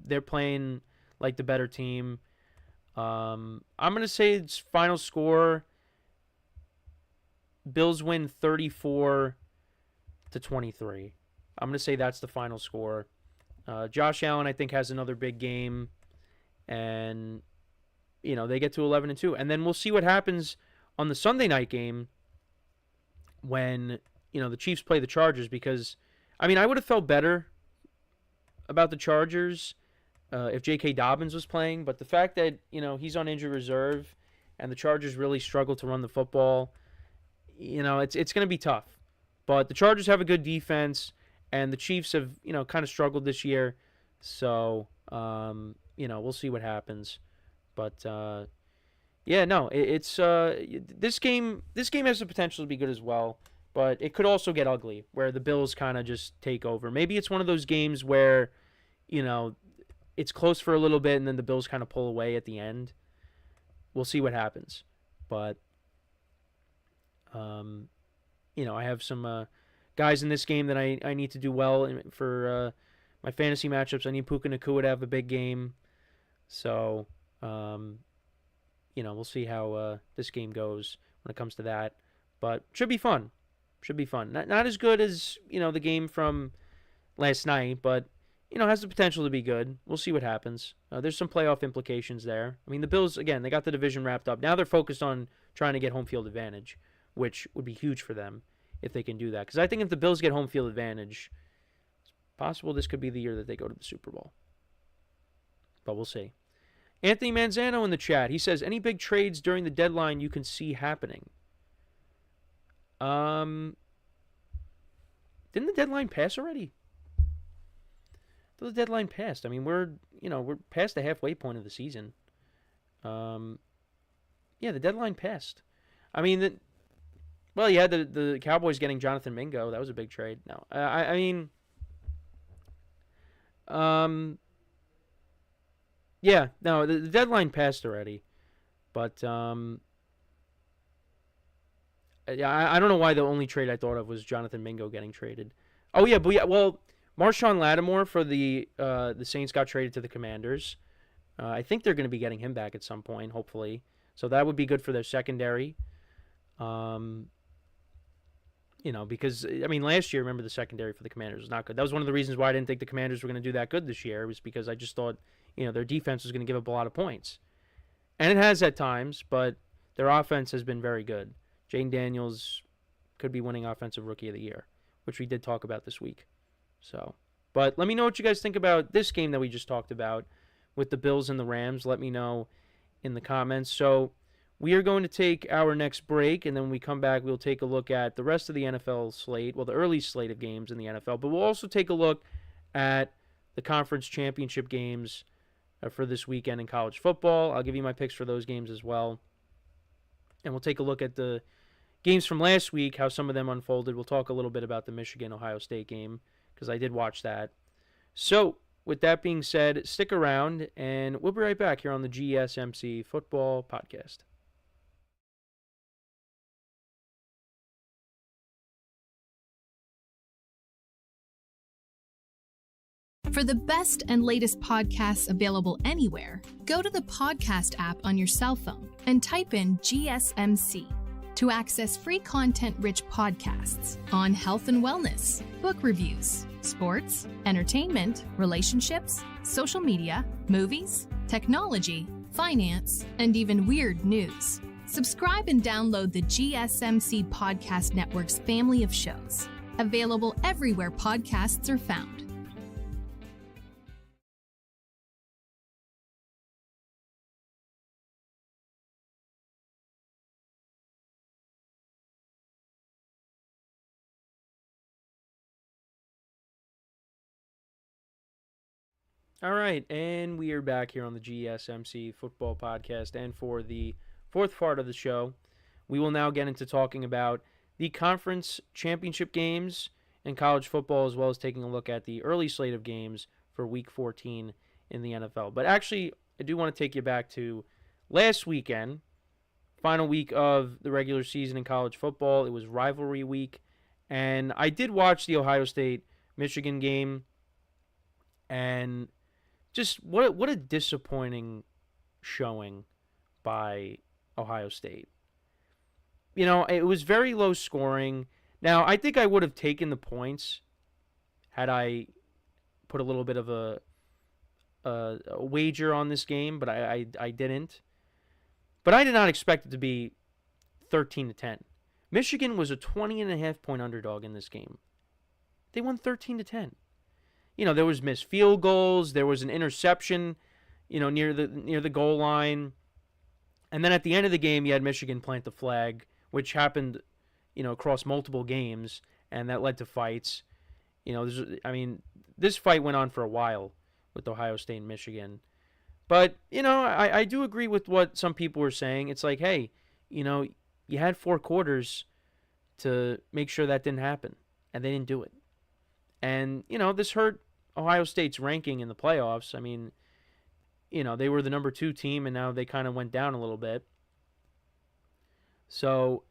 They're playing like the better team. I'm going to say it's final score, Bills win 34-23. I'm going to say that's the final score. Josh Allen, I think, has another big game and they get to 11-2, and then we'll see what happens on the Sunday night game when the Chiefs play the Chargers, because I would have felt better about the Chargers if J.K. Dobbins was playing, but the fact that he's on injured reserve and the Chargers really struggle to run the football, it's going to be tough. But the Chargers have a good defense, and the Chiefs have kind of struggled this year, so we'll see what happens. But it's this game has the potential to be good as well, but it could also get ugly where the Bills kind of just take over. Maybe it's one of those games where it's close for a little bit and then the Bills kind of pull away at the end. We'll see what happens. But I have some guys in this game that I need to do well for my fantasy matchups. I need Puka Nacua to have a big game. So we'll see how this game goes when it comes to that. But should be fun. Not as good as, the game from last night, but, has the potential to be good. We'll see what happens. There's some playoff implications there. The Bills, again, they got the division wrapped up. Now they're focused on trying to get home field advantage, which would be huge for them if they can do that. Because I think if the Bills get home field advantage, it's possible this could be the year that they go to the Super Bowl. But we'll see. Anthony Manzano in the chat. He says, any big trades during the deadline you can see happening? Didn't the deadline pass already? The deadline passed. We're past the halfway point of the season. The deadline passed. You had the Cowboys getting Jonathan Mingo. That was a big trade. No, the deadline passed already. But I don't know why the only trade I thought of was Jonathan Mingo getting traded. Oh yeah, Marshawn Lattimore for the Saints got traded to the Commanders. I think they're going to be getting him back at some point, hopefully. So that would be good for their secondary. Because last year, remember, the secondary for the Commanders was not good. That was one of the reasons why I didn't think the Commanders were going to do that good this year. It was because I just thought, their defense was going to give up a lot of points. And it has at times, but their offense has been very good. Jane Daniels could be winning Offensive Rookie of the Year, which we did talk about this week. So, but let me know what you guys think about this game that we just talked about with the Bills and the Rams. Let me know in the comments. So we are going to take our next break, and then when we come back, we'll take a look at the rest of the NFL slate, the early slate of games in the NFL, but we'll also take a look at the conference championship games for this weekend in college football. I'll give you my picks for those games as well. And we'll take a look at the games from last week, how some of them unfolded. We'll talk a little bit about the Michigan-Ohio State game, because I did watch that. So, with that being said, stick around, and we'll be right back here on the GSMC Football Podcast. For the best and latest podcasts available anywhere, go to the podcast app on your cell phone and type in GSMC to access free content-rich podcasts on health and wellness, book reviews, sports, entertainment, relationships, social media, movies, technology, finance, and even weird news. Subscribe and download the GSMC Podcast Network's family of shows, available everywhere podcasts are found. All right, and we are back here on the GSMC Football Podcast, and for the fourth part of the show, we will now get into talking about the conference championship games in college football, as well as taking a look at the early slate of games for Week 14 in the NFL. But actually, I do want to take you back to last weekend, final week of the regular season in college football. It was rivalry week, and I did watch the Ohio State-Michigan game, and just what a disappointing showing by Ohio State. It was very low scoring. Now, I think I would have taken the points had I put a little bit of a a wager on this game, but I didn't. But I did not expect it to be 13-10. Michigan was a 20.5-point underdog in this game. They won 13-10. There was missed field goals. There was an interception, near the goal line. And then at the end of the game, you had Michigan plant the flag, which happened, across multiple games, and that led to fights. This fight went on for a while with Ohio State and Michigan. But, I do agree with what some people were saying. It's like, hey, you had 4 quarters to make sure that didn't happen, and they didn't do it. And, this hurt Ohio State's ranking in the playoffs. They were the number 2 team, and now they kind of went down a little bit. So,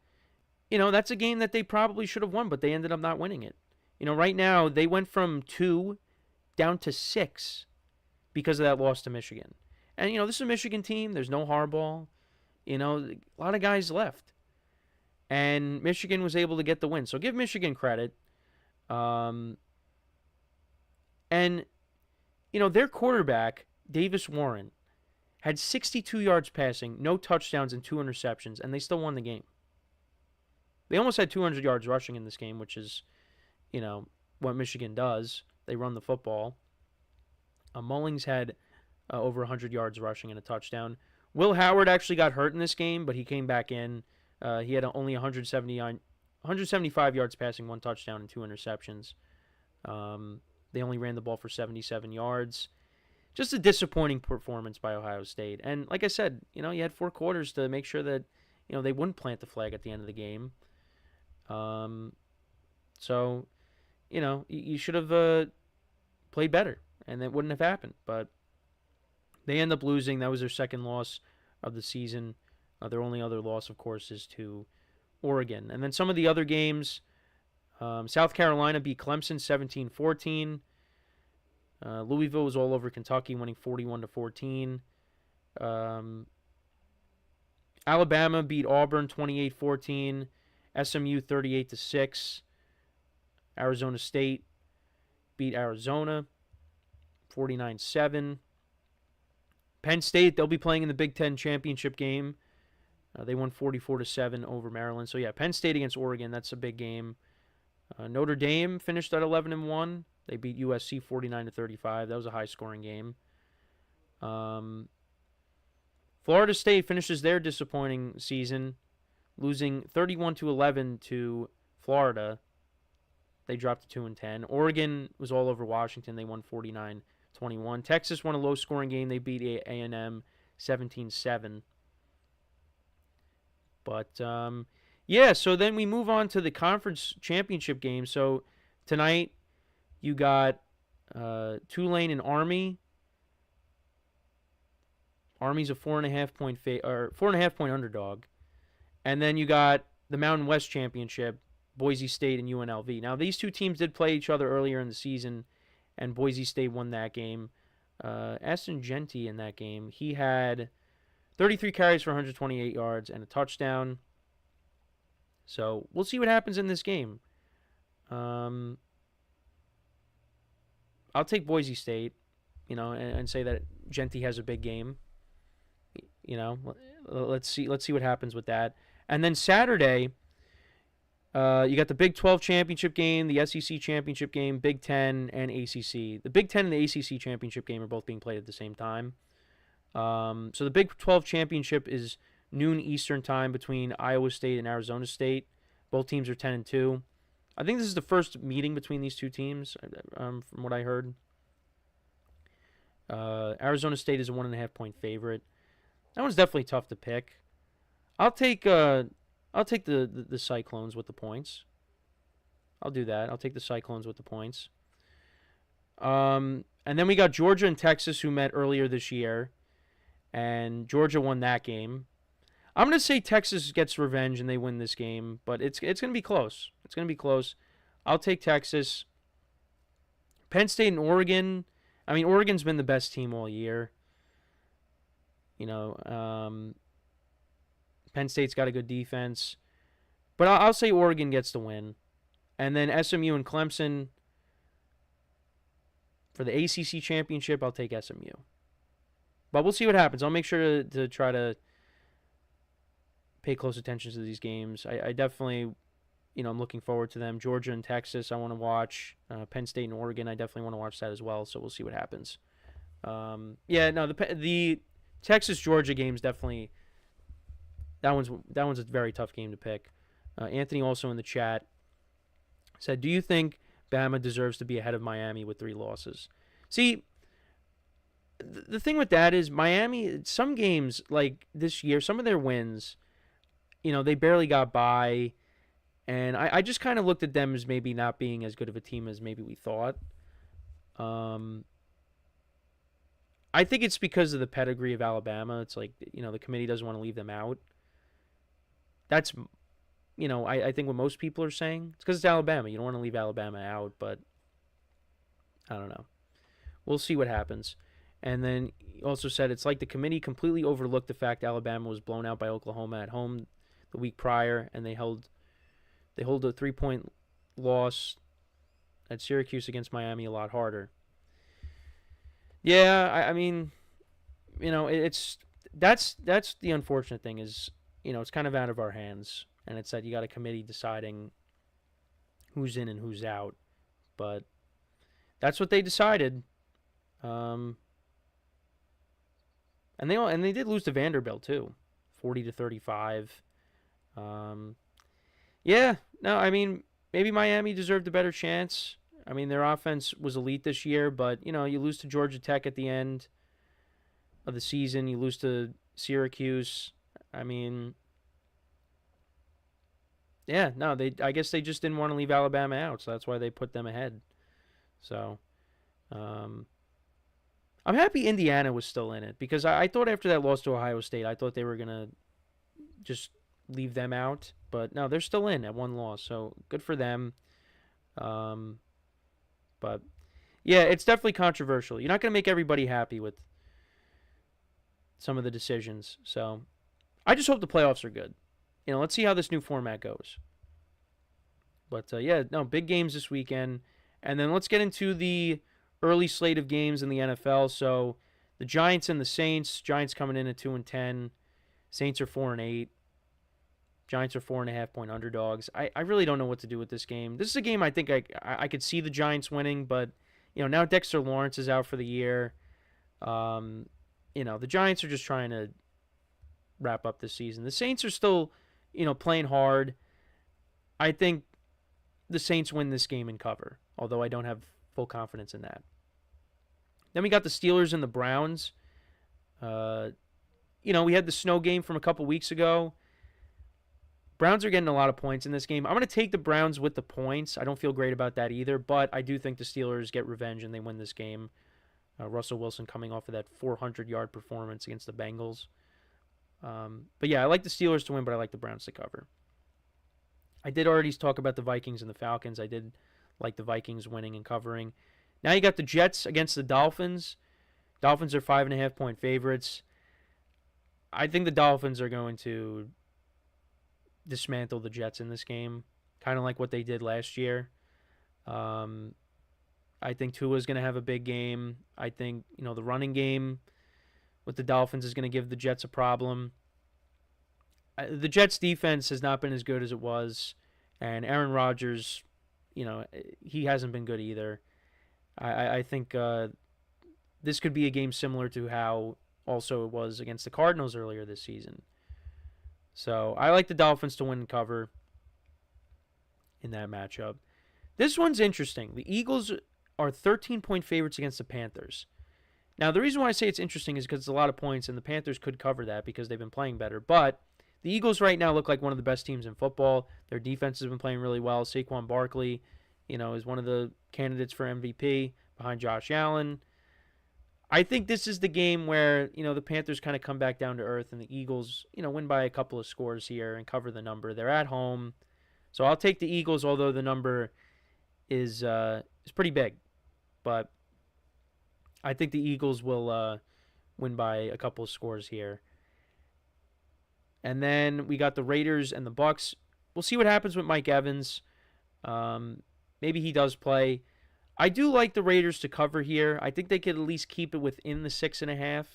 that's a game that they probably should have won, but they ended up not winning it. Right now, they went from 2 down to 6 because of that loss to Michigan. And, this is a Michigan team. There's no Harbaugh. A lot of guys left. And Michigan was able to get the win. So give Michigan credit. And, their quarterback, Davis Warren, had 62 yards passing, no touchdowns, and 2 interceptions, and they still won the game. They almost had 200 yards rushing in this game, which is, what Michigan does. They run the football. Mullings had over 100 yards rushing and a touchdown. Will Howard actually got hurt in this game, but he came back in. He had only 175 yards passing, 1 touchdown, and 2 interceptions. They only ran the ball for 77 yards. Just a disappointing performance by Ohio State. And like I said, you had 4 quarters to make sure that, they wouldn't plant the flag at the end of the game. So, you should have played better, and that wouldn't have happened. But they end up losing. That was their second loss of the season. Their only other loss, of course, is to Oregon. And then some of the other games, South Carolina beat Clemson 17-14. Louisville was all over Kentucky, winning 41-14. Alabama beat Auburn 28-14. SMU 38-6. Arizona State beat Arizona 49-7. Penn State, they'll be playing in the Big Ten championship game. They won 44-7 over Maryland. So yeah, Penn State against Oregon, that's a big game. Notre Dame finished at 11-1. They beat USC 49-35. That was a high-scoring game. Florida State finishes their disappointing season, losing 31-11 to Florida. They dropped to 2-10. Oregon was all over Washington. They won 49-21. Texas won a low-scoring game. They beat A&M 17-7. But, so then we move on to the conference championship game. So tonight you got Tulane and Army. Army's a 4.5-point underdog. And then you got the Mountain West Championship, Boise State and UNLV. Now, these 2 teams did play each other earlier in the season, and Boise State won that game. Aston Genty in that game, he had 33 carries for 128 yards and a touchdown. So we'll see what happens in this game. I'll take Boise State, and say that Genty has a big game. Let's see what happens with that. And then Saturday, you got the Big 12 championship game, the SEC championship game, Big 10, and ACC. The Big 10 and the ACC championship game are both being played at the same time. So the Big 12 championship is noon Eastern time between Iowa State and Arizona State. Both teams are 10-2. I think this is the first meeting between these 2 teams, from what I heard. Arizona State is a 1.5-point favorite. That one's definitely tough to pick. I'll take the Cyclones with the points. I'll do that. I'll take the Cyclones with the points. And then we got Georgia and Texas, who met earlier this year, and Georgia won that game. I'm going to say Texas gets revenge and they win this game, but it's going to be close. It's going to be close. I'll take Texas. Penn State and Oregon. Oregon's been the best team all year. Penn State's got a good defense. But I'll say Oregon gets the win. And then SMU and Clemson. For the ACC championship, I'll take SMU. But we'll see what happens. I'll make sure to try to pay close attention to these games. I definitely, I'm looking forward to them. Georgia and Texas, I want to watch. Penn State and Oregon, I definitely want to watch that as well. So we'll see what happens. The Texas-Georgia game's definitely, that one's a very tough game to pick. Anthony also in the chat said, do you think Bama deserves to be ahead of Miami with 3 losses? See, the thing with that is Miami, some games like this year, some of their wins, they barely got by. And I just kind of looked at them as maybe not being as good of a team as maybe we thought. I think it's because of the pedigree of Alabama. It's like, the committee doesn't want to leave them out. That's, I think what most people are saying. It's because it's Alabama. You don't want to leave Alabama out, but I don't know. We'll see what happens. And then he also said it's like the committee completely overlooked the fact Alabama was blown out by Oklahoma at home the week prior, and they hold a 3-point loss at Syracuse against Miami a lot harder. Yeah, I mean, that's the unfortunate thing is, it's kind of out of our hands, and it's that you got a committee deciding who's in and who's out, but that's what they decided. And they did lose to Vanderbilt too, 40-35. Yeah, no, I mean, maybe Miami deserved a better chance. I mean, their offense was elite this year, but, you lose to Georgia Tech at the end of the season. You lose to Syracuse. I mean, yeah, no, I guess they just didn't want to leave Alabama out, so that's why they put them ahead. So, I'm happy Indiana was still in it because I thought after that loss to Ohio State, I thought they were going to just leave them out. But no, they're still in at 1 loss, so good for them. But yeah, it's definitely controversial. You're not going to make everybody happy with some of the decisions. So I just hope the playoffs are good. Let's see how this new format goes. But big games this weekend. And then let's get into the early slate of games in the NFL. So the Giants and the Saints. Giants coming in at 2-10. Saints are 4-8. Giants are 4.5-point underdogs. I really don't know what to do with this game. This is a game I think I could see the Giants winning, but now Dexter Lawrence is out for the year. The Giants are just trying to wrap up this season. The Saints are still, playing hard. I think the Saints win this game and cover, although I don't have full confidence in that. Then we got the Steelers and the Browns. We had the snow game from a couple weeks ago. Browns are getting a lot of points in this game. I'm going to take the Browns with the points. I don't feel great about that either, but I do think the Steelers get revenge and they win this game. Russell Wilson coming off of that 400-yard performance against the Bengals. But yeah, I like the Steelers to win, but I like the Browns to cover. I did already talk about the Vikings and the Falcons. I did like the Vikings winning and covering. Now you got the Jets against the Dolphins. Dolphins are 5.5-point favorites. I think the Dolphins are going to dismantle the Jets in this game, kind of like what they did last year. I think Tua's going to have a big game. I think, the running game with the Dolphins is going to give the Jets a problem. The Jets defense has not been as good as it was, and Aaron Rodgers, he hasn't been good either. I think this could be a game similar to how also it was against the Cardinals earlier this season. So I like the Dolphins to win and cover in that matchup. This one's interesting. The Eagles are 13-point favorites against the Panthers. Now, the reason why I say it's interesting is because it's a lot of points, and the Panthers could cover that because they've been playing better. But the Eagles right now look like one of the best teams in football. Their defense has been playing really well. Saquon Barkley, is one of the candidates for MVP behind Josh Allen. I think this is the game where, the Panthers kind of come back down to earth and the Eagles, win by a couple of scores here and cover the number. They're at home. So I'll take the Eagles, although the number is pretty big. But I think the Eagles will win by a couple of scores here. And then we got the Raiders and the Bucks. We'll see what happens with Mike Evans. Maybe he does play. I do like the Raiders to cover here. I think they could at least keep it within the 6.5.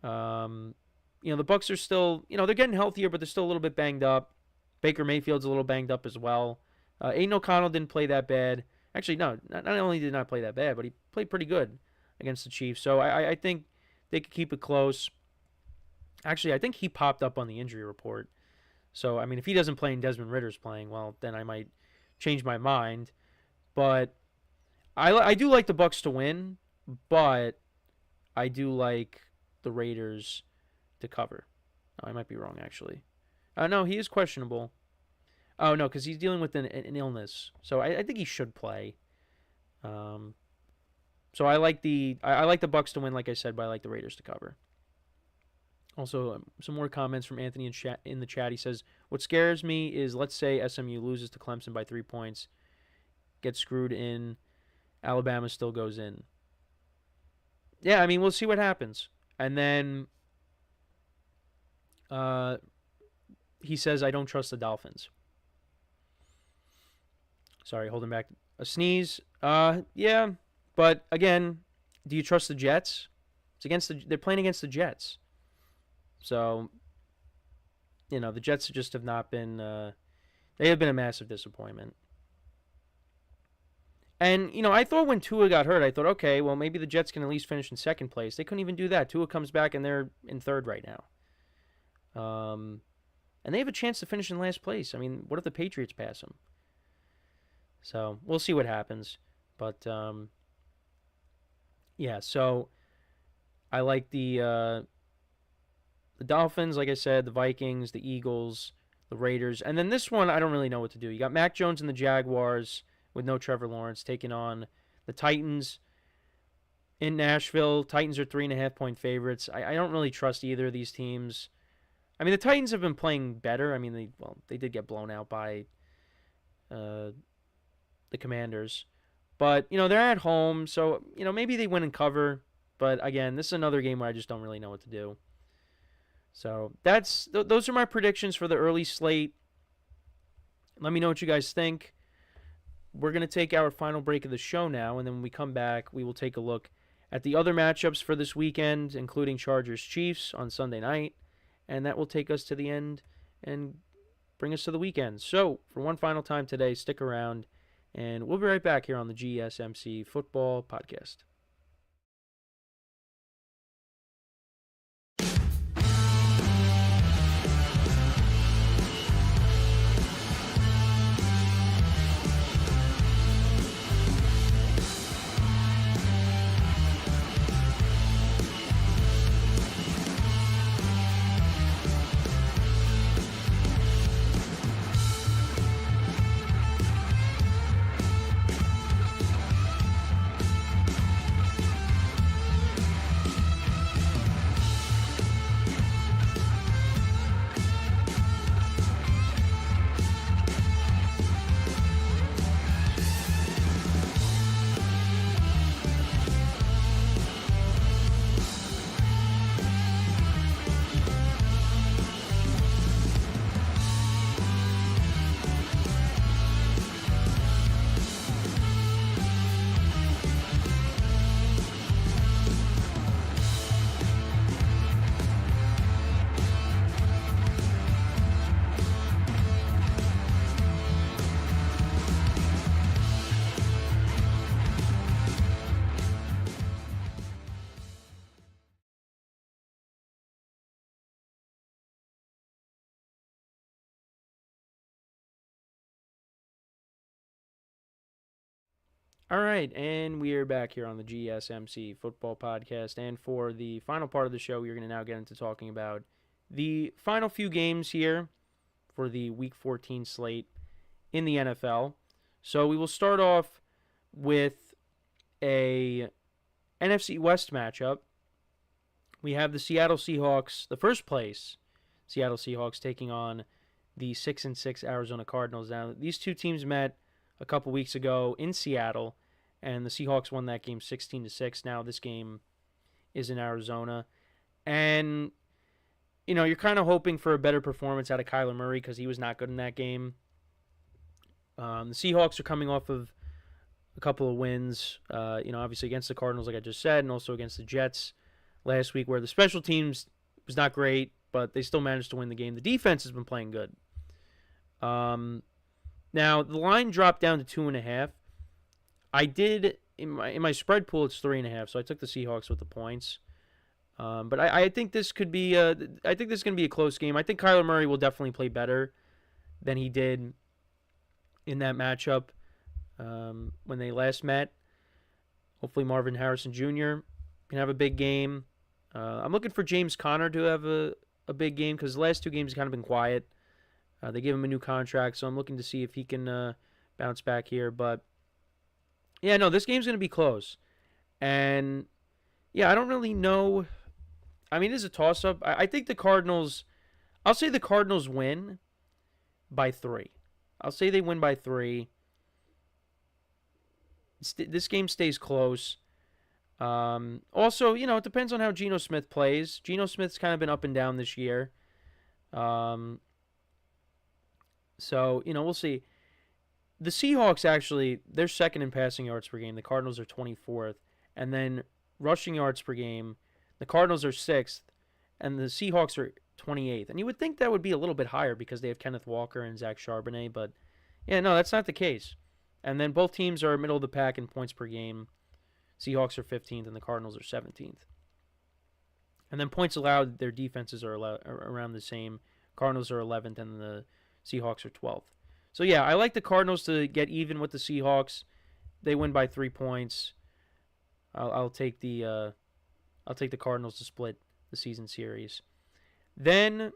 The Bucs are still, they're getting healthier, but they're still a little bit banged up. Baker Mayfield's a little banged up as well. Aiden O'Connell didn't play that bad. Actually, no, not only did not play that bad, but he played pretty good against the Chiefs. So I think they could keep it close. Actually, I think he popped up on the injury report. So, I mean, if he doesn't play and Desmond Ritter's playing, well, then I might change my mind. But I do like the Bucs to win, but I do like the Raiders to cover. Oh, I might be wrong, actually. No, he is questionable. Oh, no, because he's dealing with an illness. So I think he should play. So I like the Bucs to win, like I said, but I like the Raiders to cover. Also, some more comments from Anthony in the chat. He says, what scares me is, let's say SMU loses to Clemson by 3 points, gets screwed in, Alabama still goes in. Yeah, I mean, we'll see what happens. And then he says, I don't trust the Dolphins. Sorry, holding back a sneeze. Yeah, but again, do you trust the Jets? They're playing against the Jets. So, the Jets just have not been, they have been a massive disappointment. And, I thought when Tua got hurt, I thought, okay, well, maybe the Jets can at least finish in second place. They couldn't even do that. Tua comes back and they're in third right now. And they have a chance to finish in last place. I mean, what if the Patriots pass them? So, we'll see what happens. But, yeah, so I like the Dolphins, like I said, the Vikings, the Eagles, the Raiders. And then this one, I don't really know what to do. You got Mac Jones and the Jaguars with no Trevor Lawrence taking on the Titans in Nashville. Titans are 3.5-point favorites. I don't really trust either of these teams. I mean, the Titans have been playing better. I mean, they did get blown out by the Commanders. But, they're at home, so, maybe they win and cover. But, again, this is another game where I just don't really know what to do. So those are my predictions for the early slate. Let me know what you guys think. We're going to take our final break of the show now, and then when we come back, we will take a look at the other matchups for this weekend, including Chargers-Chiefs on Sunday night, and that will take us to the end and bring us to the weekend. So for one final time today, stick around, and we'll be right back here on the GSMC Football Podcast. All right, and we are back here on the GSMC Football Podcast. And for the final part of the show, we're going to now get into talking about the final few games here for the Week 14 slate in the NFL. So we will start off with a NFC West matchup. We have the Seattle Seahawks, the first place Seattle Seahawks, taking on the 6-6 Arizona Cardinals. Now, these two teams met a couple weeks ago in Seattle, and the Seahawks won that game 16-6. Now this game is in Arizona, and you're kind of hoping for a better performance out of Kyler Murray because he was not good in that game. The Seahawks are coming off of a couple of wins, obviously against the Cardinals, like I just said, and also against the Jets last week, where the special teams was not great, but they still managed to win the game. The defense has been playing good. Now, the line dropped down to 2.5. I did, in my spread pool, it's 3.5, so I took the Seahawks with the points. But I think this could be going to be a close game. I think Kyler Murray will definitely play better than he did in that matchup when they last met. Hopefully Marvin Harrison Jr. can have a big game. I'm looking for James Conner to have a big game because the last two games have kind of been quiet. They gave him a new contract, so I'm looking to see if he can bounce back here. But, yeah, no, this game's going to be close. And, yeah, I don't really know. I mean, it is a toss-up. I think the Cardinals, I'll say the Cardinals win by 3. I'll say they win by 3. This game stays close. Also, it depends on how Geno Smith plays. Geno Smith's kind of been up and down this year. So, we'll see. The Seahawks, actually, they're second in passing yards per game. The Cardinals are 24th. And then rushing yards per game, the Cardinals are 6th, and the Seahawks are 28th. And you would think that would be a little bit higher because they have Kenneth Walker and Zach Charbonnet, but, yeah, no, that's not the case. And then both teams are middle of the pack in points per game. Seahawks are 15th, and the Cardinals are 17th. And then points allowed, their defenses are around the same. Cardinals are 11th, and the Seahawks are 12th. So, yeah, I like the Cardinals to get even with the Seahawks. They win by 3 points. I'll take the Cardinals to split the season series. Then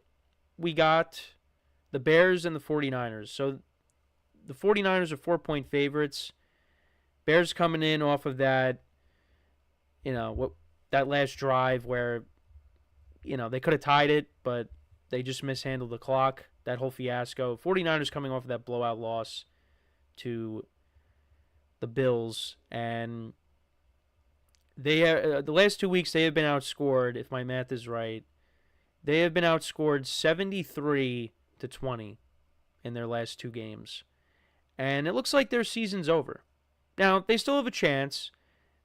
we got the Bears and the 49ers. So the 49ers are 4-point favorites. Bears coming in off of that, that last drive where, they could have tied it, but they just mishandled the clock, that whole fiasco. 49ers coming off of that blowout loss to the Bills, and they the last 2 weeks they have been outscored, if my math is right. They have been outscored 73-20 in their last 2 games. And it looks like their season's over. Now, they still have a chance.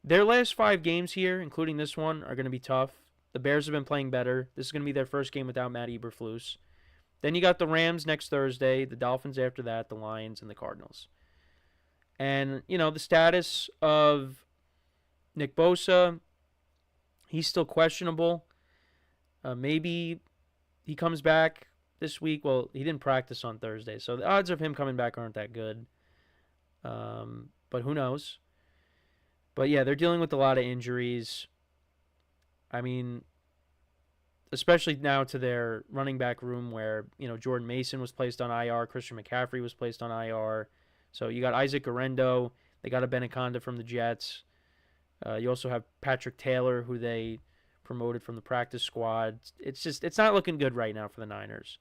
Their last 5 games here, including this one, are going to be tough. The Bears have been playing better. This is going to be their first game without Matt Eberflus. Then you got the Rams next Thursday, the Dolphins after that, the Lions, and the Cardinals. And, the status of Nick Bosa, he's still questionable. Maybe he comes back this week. Well, he didn't practice on Thursday, so the odds of him coming back aren't that good. But who knows? But, yeah, they're dealing with a lot of injuries. I mean, especially now to their running back room where, Jordan Mason was placed on IR. Christian McCaffrey was placed on IR. So you got Isaac Guerrero. They got a Benaconda from the Jets. You also have Patrick Taylor, who they promoted from the practice squad. It's not looking good right now for the Niners.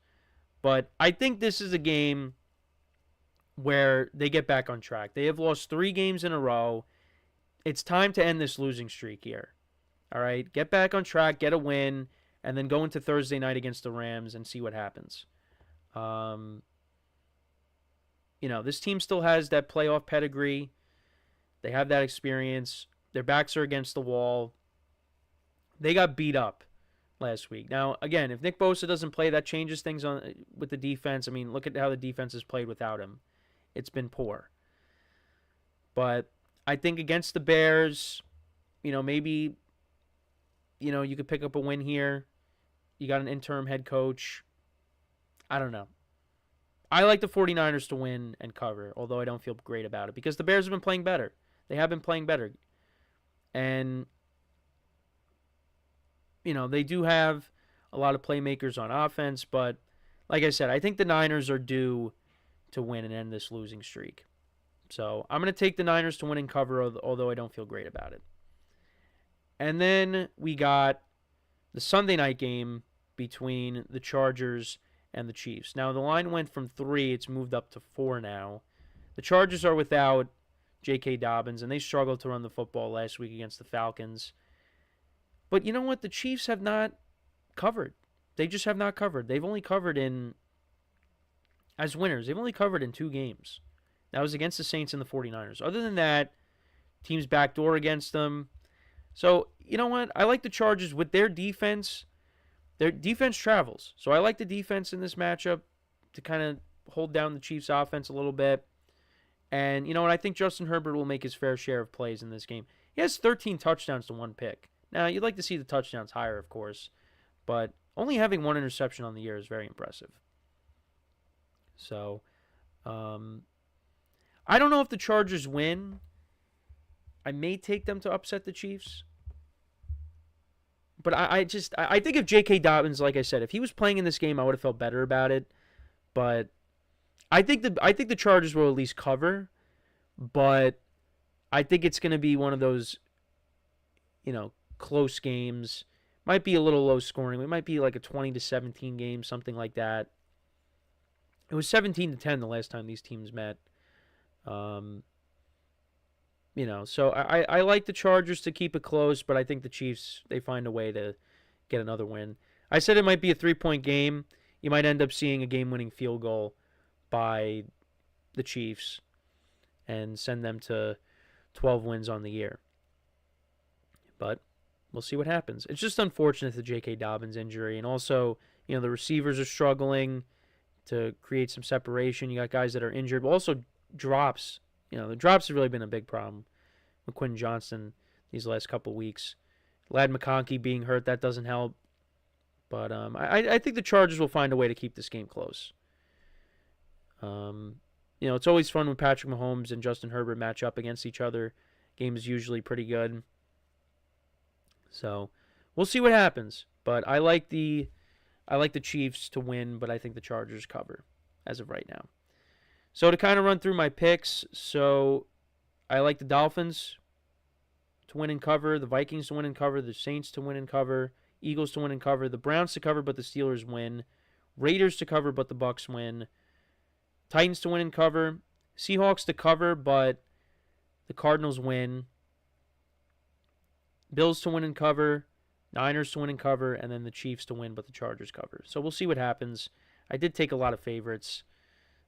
But I think this is a game where they get back on track. They have lost 3 games in a row. It's time to end this losing streak here. All right? Get back on track, get a win, and then go into Thursday night against the Rams and see what happens. This team still has that playoff pedigree. They have that experience. Their backs are against the wall. They got beat up last week. Now, again, if Nick Bosa doesn't play, that changes things with the defense. I mean, look at how the defense has played without him. It's been poor. But I think against the Bears, maybe, you could pick up a win here. You got an interim head coach. I don't know. I like the 49ers to win and cover, although I don't feel great about it because the Bears have been playing better. They have been playing better. And, they do have a lot of playmakers on offense, but like I said, I think the Niners are due to win and end this losing streak. So I'm going to take the Niners to win and cover, although I don't feel great about it. And then we got the Sunday night game between the Chargers and the Chiefs. Now, the line went from 3. It's moved up to 4 now. The Chargers are without J.K. Dobbins, and they struggled to run the football last week against the Falcons. But you know what? The Chiefs have not covered. They just have not covered. They've only covered as winners. They've only covered in 2 games. That was against the Saints and the 49ers. Other than that, Teams backdoor against them. So, you know what? I like the Chargers with their defense. Their defense travels. So I like the defense in this matchup to kind of hold down the Chiefs' offense a little bit. And, you know what? I think Justin Herbert will make his fair share of plays in this game. He has 13 touchdowns to 1 pick. Now, you'd like to see the touchdowns higher, of course. But only having 1 interception on the year is very impressive. So, I don't know if the Chargers win. I may take them to upset the Chiefs. But I think if J.K. Dobbins, like I said, if he was playing in this game, I would have felt better about it. But I think the Chargers will at least cover. But I think it's going to be one of those, close games. Might be a little low scoring. It might be like a 20-17 game, something like that. It was 17-10 the last time these teams met. So I like the Chargers to keep it close, but I think the Chiefs, they find a way to get another win. I said it might be a 3-point game. You might end up seeing a game-winning field goal by the Chiefs and send them to 12 wins on the year. But we'll see what happens. It's just unfortunate the J.K. Dobbins injury, and also, the receivers are struggling to create some separation. You got guys that are injured, but also drops. The drops have really been a big problem with Quentin Johnston these last couple weeks. Lad McConkey being hurt, that doesn't help. But I think the Chargers will find a way to keep this game close. It's always fun when Patrick Mahomes and Justin Herbert match up against each other. Game is usually pretty good. So we'll see what happens. But I like the Chiefs to win, but I think the Chargers cover as of right now. So to kind of run through my picks, so I like the Dolphins to win and cover, the Vikings to win and cover, the Saints to win and cover, Eagles to win and cover, the Browns to cover but the Steelers win, Raiders to cover but the Bucks win, Titans to win and cover, Seahawks to cover but the Cardinals win, Bills to win and cover, Niners to win and cover, and then the Chiefs to win but the Chargers cover. So we'll see what happens. I did take a lot of favorites.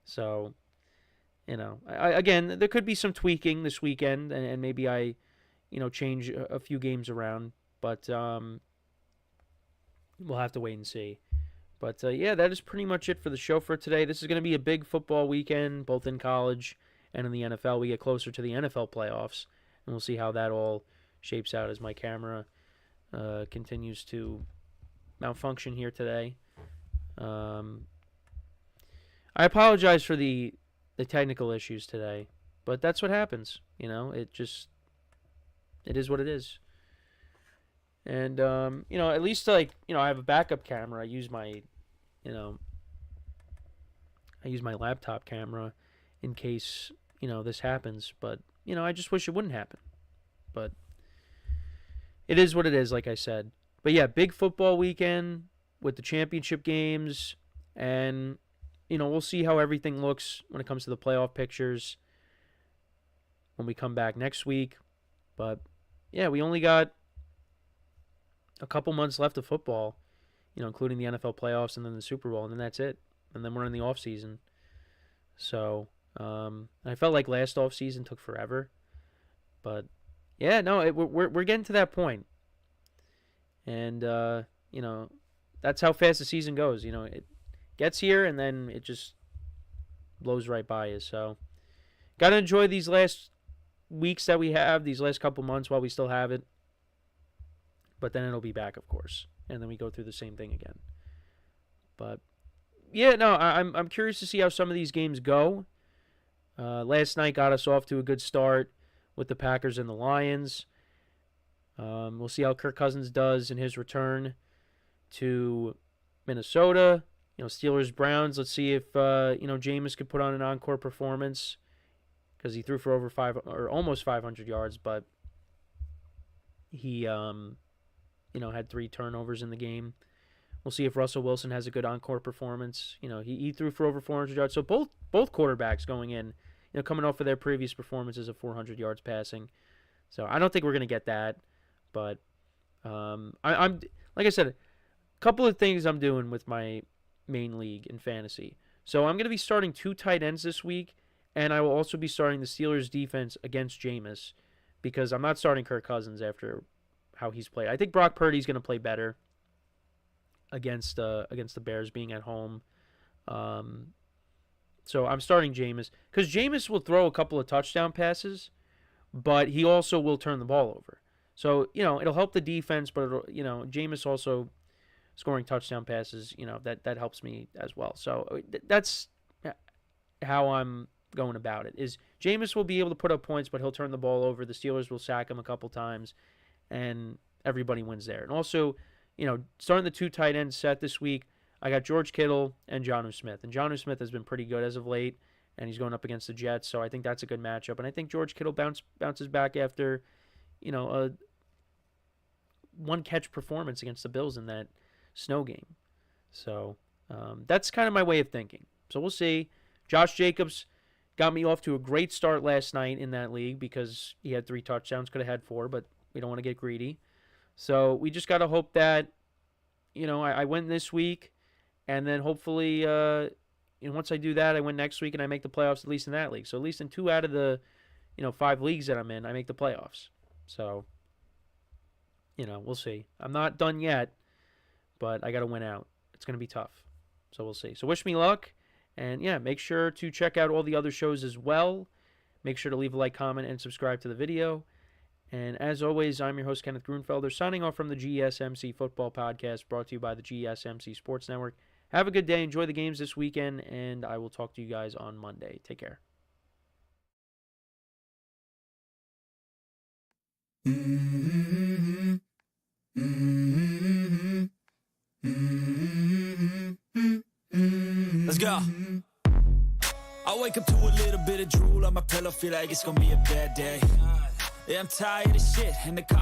So, again, there could be some tweaking this weekend, and maybe I, change a few games around. But we'll have to wait and see. But, that is pretty much it for the show for today. This is going to be a big football weekend, both in college and in the NFL. We get closer to the NFL playoffs, and we'll see how that all shapes out as my camera continues to malfunction here today. I apologize for the technical issues today, but that's what happens. It is what it is. And at least I have a backup camera. I use my laptop camera in case this happens. But I just wish it wouldn't happen. But it is what it is, like I said. But yeah, big football weekend with the championship games, and we'll see how everything looks when it comes to the playoff pictures when we come back next week. But yeah, we only got a couple months left of football, including the NFL playoffs and then the Super Bowl, and then that's it. And then we're in the off season. So I felt like last off season took forever, but yeah, no, we're getting to that point. And that's how fast the season goes. It gets here and then it just blows right by you. So got to enjoy these last weeks that we have, these last couple months while we still have it. But then it'll be back, of course, and then we go through the same thing again. But yeah, no, I'm curious to see how some of these games go. Last night got us off to a good start with the Packers and the Lions. We'll see how Kirk Cousins does in his return to Minnesota. Steelers, Browns. Let's see if Jameis could put on an encore performance, because he threw for almost 500 yards, but he had 3 turnovers in the game. We'll see if Russell Wilson has a good encore performance. He threw for over 400 yards. So both quarterbacks going in, coming off of their previous performances of 400 yards passing. So I don't think we're going to get that. But I'm like I said, a couple of things I'm doing with my main league in fantasy. So I'm going to be starting 2 tight ends this week, and I will also be starting the Steelers defense against Jameis, because I'm not starting Kirk Cousins after how he's played. I think Brock Purdy's going to play better against the Bears being at home. So I'm starting Jameis because Jameis will throw a couple of touchdown passes, but he also will turn the ball over. So, it'll help the defense, but, Jameis also scoring touchdown passes, that helps me as well. So that's how I'm going about it, is Jameis will be able to put up points, but he'll turn the ball over. The Steelers will sack him a couple times, and everybody wins there. And also, starting the 2 tight end set this week, I got George Kittle and Jonnu Smith. And Jonnu Smith has been pretty good as of late, and he's going up against the Jets, so I think that's a good matchup. And I think George Kittle bounces back after, a one-catch performance against the Bills in that snow game. So that's kind of my way of thinking. So we'll see. Josh Jacobs got me off to a great start last night in that league because he had 3 touchdowns, could have had 4, but we don't want to get greedy. So we just got to hope that, I win this week, and then hopefully, once I do that, I win next week and I make the playoffs at least in that league. So at least in 2 out of the, 5 leagues that I'm in, I make the playoffs. So, we'll see. I'm not done yet, but I got to win out. It's going to be tough. So we'll see. So wish me luck. And yeah, make sure to check out all the other shows as well. Make sure to leave a like, comment, and subscribe to the video. And as always, I'm your host, Kenneth Grunfelder, signing off from the GSMC Football Podcast, brought to you by the GSMC Sports Network. Have a good day. Enjoy the games this weekend, and I will talk to you guys on Monday. Take care. Let's go. I wake up to a little bit of drool on my pillow, feel like it's gonna be a bad day. Yeah, I'm tired of shit, and the